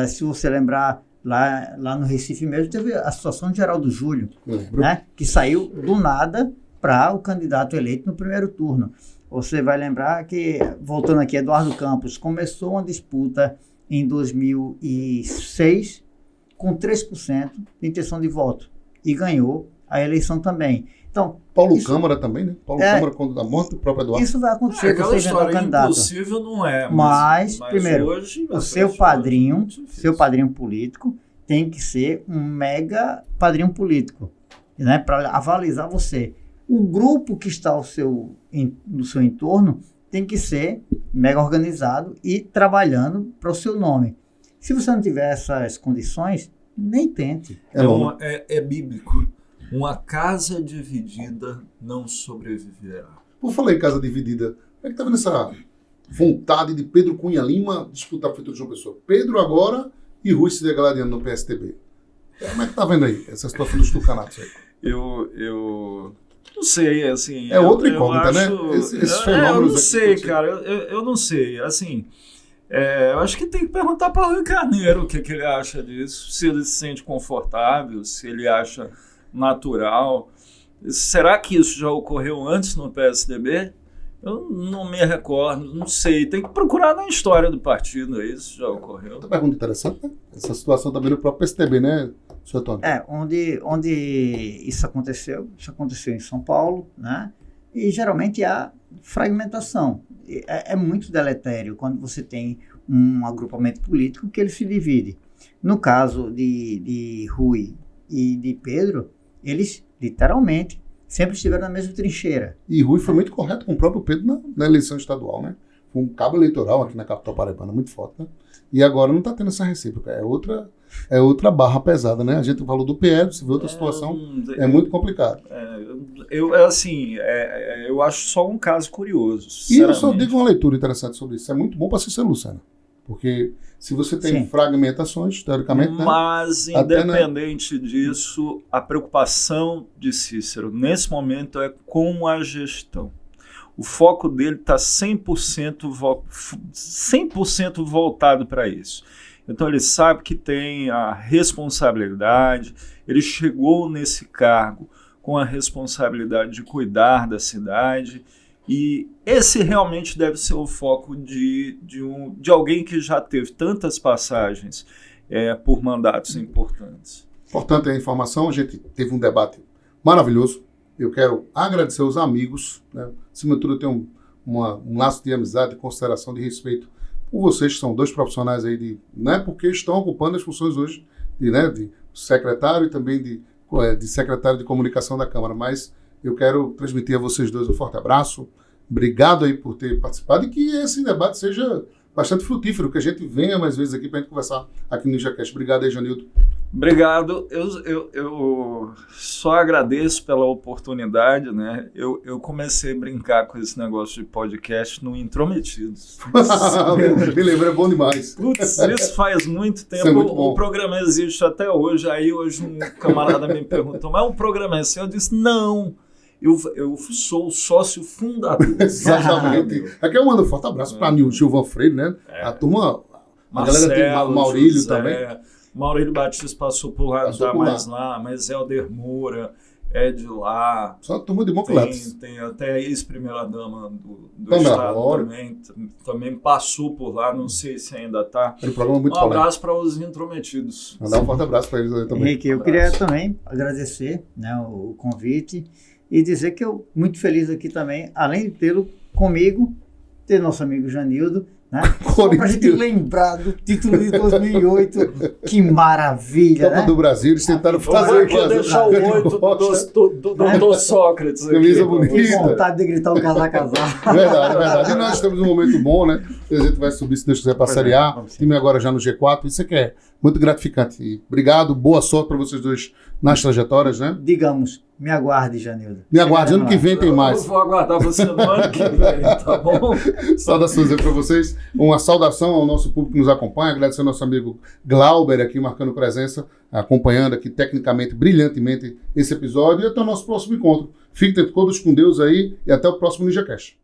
Se você lembrar, lá no Recife mesmo, teve a situação de Geraldo Júlio, né, que saiu do nada para o candidato eleito no primeiro turno. Você vai lembrar que, voltando aqui, Eduardo Campos começou uma disputa em 2006 com 3% de intenção de voto e ganhou a eleição também. Então, Paulo Câmara também, né? Paulo Câmara, quando da morte do próprio Eduardo. Isso vai acontecer, você inventar um candidato. Impossível não é. Mas primeiro, hoje, o seu padrinho político tem que ser um mega padrinho político, né? Para avalizar você. O grupo que está no seu entorno tem que ser mega organizado e trabalhando para o seu nome. Se você não tiver essas condições, nem tente. É bíblico. Uma casa dividida não sobreviverá. Por falar em casa dividida, é que está vendo essa vontade de Pedro Cunha Lima disputar a prefeitura de João Pessoa? Pedro agora e Rui se degladiando no PSDB. Como é que tá vendo aí essa situação dos tucanatos aí? Eu não sei, assim... É outra incógnita, né? Esses fenômenos... Eu não sei, cara. Eu não sei. Assim, eu acho que tem que perguntar para o Rui Carneiro o que ele acha disso. Se ele se sente confortável, se ele acha natural. Será que isso já ocorreu antes no PSDB? Eu não me recordo, não sei. Tem que procurar na história do partido aí, isso já ocorreu. Outra pergunta interessante, né? Essa situação também no próprio PSDB, né, senhor Tony? Onde isso aconteceu em São Paulo, né? E geralmente há fragmentação. É muito deletério quando você tem um agrupamento político que ele se divide. No caso de Rui e de Pedro, eles literalmente sempre estiveram na mesma trincheira. E Rui foi muito correto com o próprio Pedro na eleição estadual, né? Foi um cabo eleitoral aqui na capital paraibana, muito forte, né? E agora não está tendo essa recíproca. É outra barra pesada, né? A gente falou do PL, se vê outra situação, é muito complicado. Eu acho só um caso curioso. E eu só digo uma leitura interessante sobre isso. É muito bom para Cícero Lucena. Porque se você tem fragmentações, teoricamente... Mas, independente disso, a preocupação de Cícero, nesse momento, é com a gestão. O foco dele está 100% voltado para isso. Então, ele sabe que tem a responsabilidade, ele chegou nesse cargo com a responsabilidade de cuidar da cidade. E esse realmente deve ser o foco de alguém que já teve tantas passagens por mandatos importantes. Importante a informação, a gente teve um debate maravilhoso. Eu quero agradecer aos amigos, né? Acima de tudo, eu tenho um laço de amizade, de consideração, de respeito por vocês, que são dois profissionais aí, não é porque estão ocupando as funções hoje de secretário e também de secretário de comunicação da Câmara, mas eu quero transmitir a vocês dois um forte abraço. Obrigado aí por ter participado e que esse debate seja bastante frutífero, que a gente venha mais vezes aqui para a gente conversar aqui no NinjaCast. Obrigado aí, Janildo. Obrigado. Eu só agradeço pela oportunidade, né? Eu comecei a brincar com esse negócio de podcast no Intrometidos. Me lembro, é bom demais. Putz, isso faz muito tempo. É muito bom. O programa existe até hoje. Aí hoje um camarada me perguntou, mas o programa é assim? Eu disse, não. Eu sou o sócio fundador. Exatamente. Aqui eu mando um forte abraço para o Gilvan Freire, né? A turma, Marcelo, galera tem Maurílio José, também. Maurílio Batista passou por lá, não está mais lá, mas Helder Moura é de lá. Só a turma de Monclates. Tem até a ex-primeira-dama do Estado também passou por lá, não sei se ainda está. Um abraço para os intrometidos. Mandar um forte abraço para eles aí também. Henrique, eu queria também agradecer, né, o convite e dizer que eu muito feliz aqui também, além de tê-lo comigo, ter nosso amigo Janildo, né? Só pra gente lembrar do título de 2008, que maravilha, Copa, né? Do Brasil, eles tentaram fazer... Eu vou deixar o 8 do Dr. Sócrates aqui. Camisa bonita. Com vontade de gritar o casar. Verdade. E nós estamos num momento bom, né? A gente vai subir, se Deus quiser, para a Série A. O time agora já no G4, isso aqui é muito gratificante. E obrigado, boa sorte para vocês dois nas trajetórias, né? Digamos, me aguarde, Janildo. Me aguarde, ano que vem tem mais. Eu vou aguardar você no ano que vem, tá bom? Saudações aí para vocês. Uma saudação ao nosso público que nos acompanha. Agradecer ao nosso amigo Glauber aqui marcando presença, acompanhando aqui tecnicamente, brilhantemente esse episódio. E até o nosso próximo encontro. Fiquem todos com Deus aí e até o próximo NinjaCast.